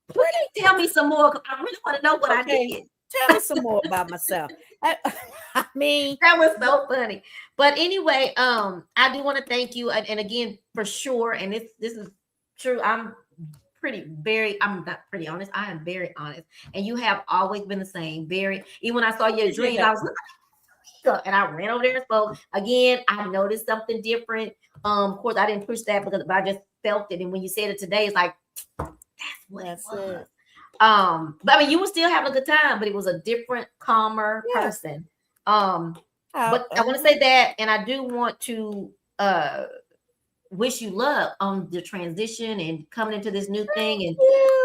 Please tell me some more. I really want to know what I did. Tell me some more about myself. I mean, that was so funny. But anyway, I do want to thank you. And again, for sure, and this is true. I'm not pretty honest. I am very honest. And you have always been the same. Even when I saw your dreams, I was like, and I ran over there and spoke. Again, I noticed something different. Of course, I didn't push that but I just felt it. And when you said it today, it's like, that's what it was. But I mean, you were still having a good time, but it was a different, calmer person. But I want to say that, and I do want to wish you luck on the transition and coming into this new thing. And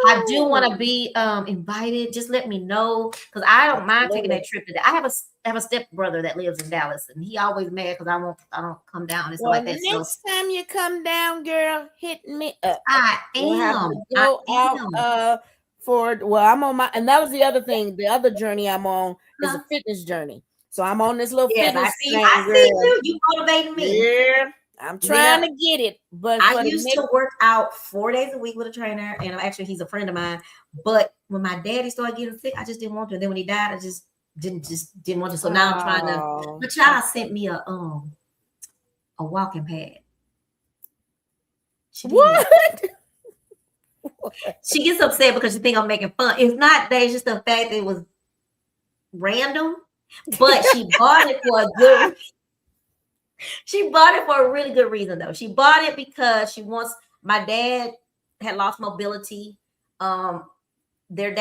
I do you. want to be invited. Just let me know, because I don't mind taking Absolutely. that trip today. I have a step brother that lives in Dallas, and he always mad because I don't come down and stuff Well, like that. So next time you come down, girl, hit me up. I We'll have am. to go out for well, I'm on my, and that was the other thing. The other journey I'm on is a fitness journey. So I'm on this little Yes, fitness I thing, see girl. you. You motivating me. Yeah, I'm trying to get it. But I used to work out 4 days a week with a trainer, and actually he's a friend of mine. But when my daddy started getting sick, I just didn't want to. And then when he died, I just didn't want to. So now I'm trying to. My child sent me a walking pad. What? She gets upset because she think I'm making fun. It's not that. It's just the fact that it was random. But she bought it for a good. She bought it for a really good reason, though. She bought it because she wants. My dad had lost mobility. Their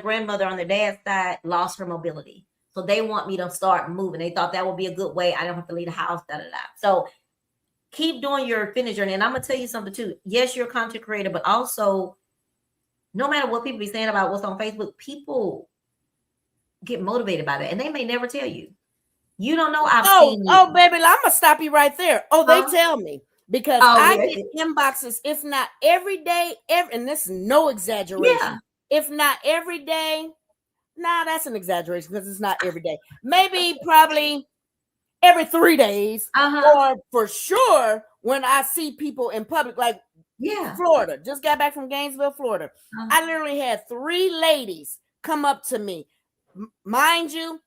grandmother on their dad's side lost her mobility, so they want me to start moving. They thought that would be a good way. I don't have to leave the house. So keep doing your fitness journey. And I'm gonna tell you something too. Yes, you're a content creator, but also, no matter what people be saying about what's on Facebook, people get motivated by that, and they may never tell you. You don't know. I've seen. Oh, baby, I'm gonna stop you right there. Oh, they tell me because I get inboxes, if not every day, and this is no exaggeration. Yeah. If not every day, that's an exaggeration because it's not every day. Maybe probably every 3 days, or for sure when I see people in public, like Florida. Just got back from Gainesville, Florida. I literally had 3 ladies come up to me. Mind you,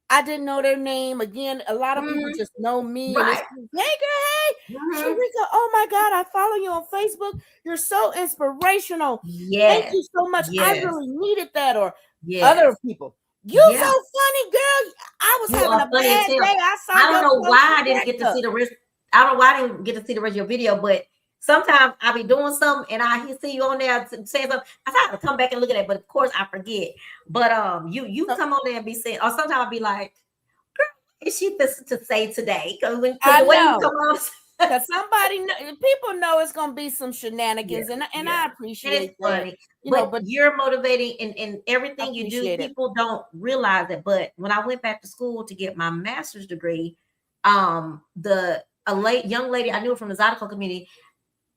I didn't know their name. Again, a lot of people just know me. Right. And it's, hey, girl, hey, Sharika, oh my God, I follow you on Facebook. You're so inspirational. Yes. Thank you so much. Yes. I really needed that. Or other people. You so funny, girl. I was having a bad day. I don't know why I didn't get to see the rest. I don't know why I didn't get to see the rest of your video, but sometimes I'll be doing something and I see you on there saying something. I have to come back and look at it, but of course I forget. But you come on there and be saying, or sometimes I'll be like, girl, is she this to say today? Because the way you come on, because people know it's gonna be some shenanigans, and I appreciate that. Funny. But you're motivating in everything you do. People don't realize it. But when I went back to school to get my master's degree, young lady I knew from the Zydeco community.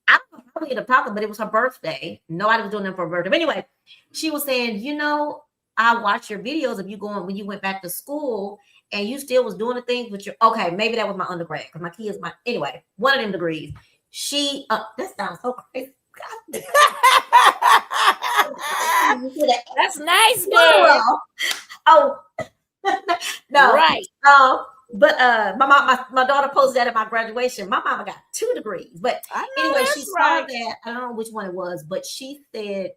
I don't know how we ended up talking, but it was her birthday. Nobody was doing them for her birthday. But anyway, she was saying, I watched your videos of you going when you went back to school and you still was doing the things with your, okay, maybe that was my undergrad because my kids, anyway, one of them degrees. She, that sounds so crazy. That's nice, girl. Oh, no. Right. But my daughter posted that at my graduation. My mama got 2 degrees. But anyway, she saw that. I don't know which one it was, but she said,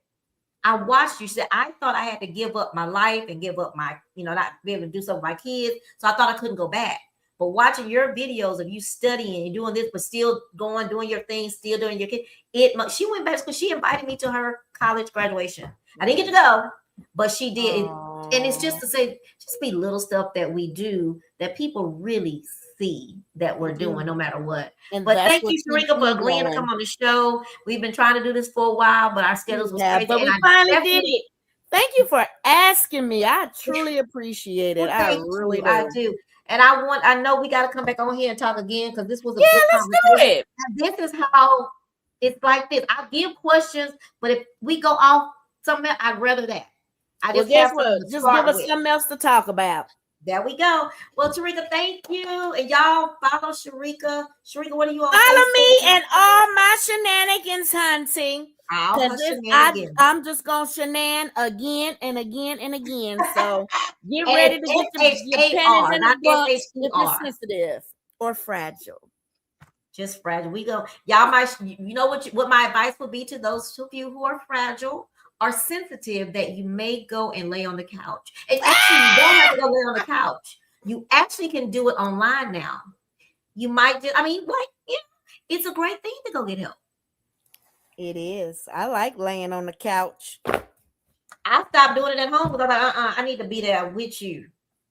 I watched you. She said, I thought I had to give up my life and give up my, not be able to do something with my kids. So I thought I couldn't go back. But watching your videos of you studying and doing this, but still doing your thing, still doing your kid, she went back to school. She invited me to her college graduation. I didn't get to go, but she did. And it's just to say, just be little stuff that we do that people really see that we're doing no matter what. But thank you, Sharika, for agreeing to come on the show. We've been trying to do this for a while, but our schedules was crazy. But we finally did it. Thank you for asking me. I truly appreciate it. I really do. I do. And I know we got to come back on here and talk again because this was a good conversation. This is how it's like this. I give questions, but if we go off something else, I'd rather that. Just give us something else to talk about. There we go. Well, Sharika, thank you. And y'all follow Sharika. Sharika, what are you on? Follow me and all my shenanigans hunting. I'm just gonna shenan again and again and again. So get ready to get your pennies in the book if you're sensitive or fragile. Just fragile. Y'all might, what my advice would be to those of you who are fragile or sensitive, that you may go and lay on the couch. And actually, you don't have to go lay on the couch. You actually can do it online now. You might just, it's a great thing to go get help. It is. I like laying on the couch. I stopped doing it at home because I'm like, I need to be there with you.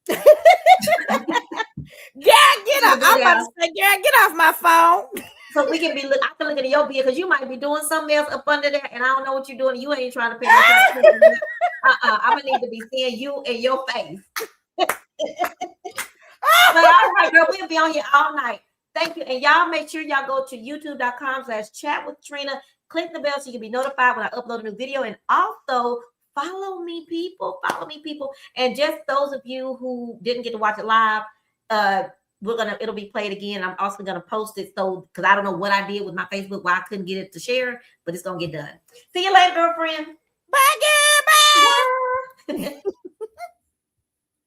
Girl, get off. I'm about to say, girl, get off my phone. So we can be I can look at your beard because you might be doing something else up under there, and I don't know what you're doing. You ain't trying to pay no attention. I'm gonna need to be seeing you in your face. But all right, girl, we'll be on here all night. Thank you. And y'all make sure y'all go to youtube.com/chatwithtrina. Click the bell so you can be notified when I upload a new video. And also follow me, people. Follow me, people. And just those of you who didn't get to watch it live, it'll be played again. I'm also gonna post it because I don't know what I did with my Facebook, why I couldn't get it to share, but it's gonna get done. See you later, girlfriend. Bye, girl. Bye.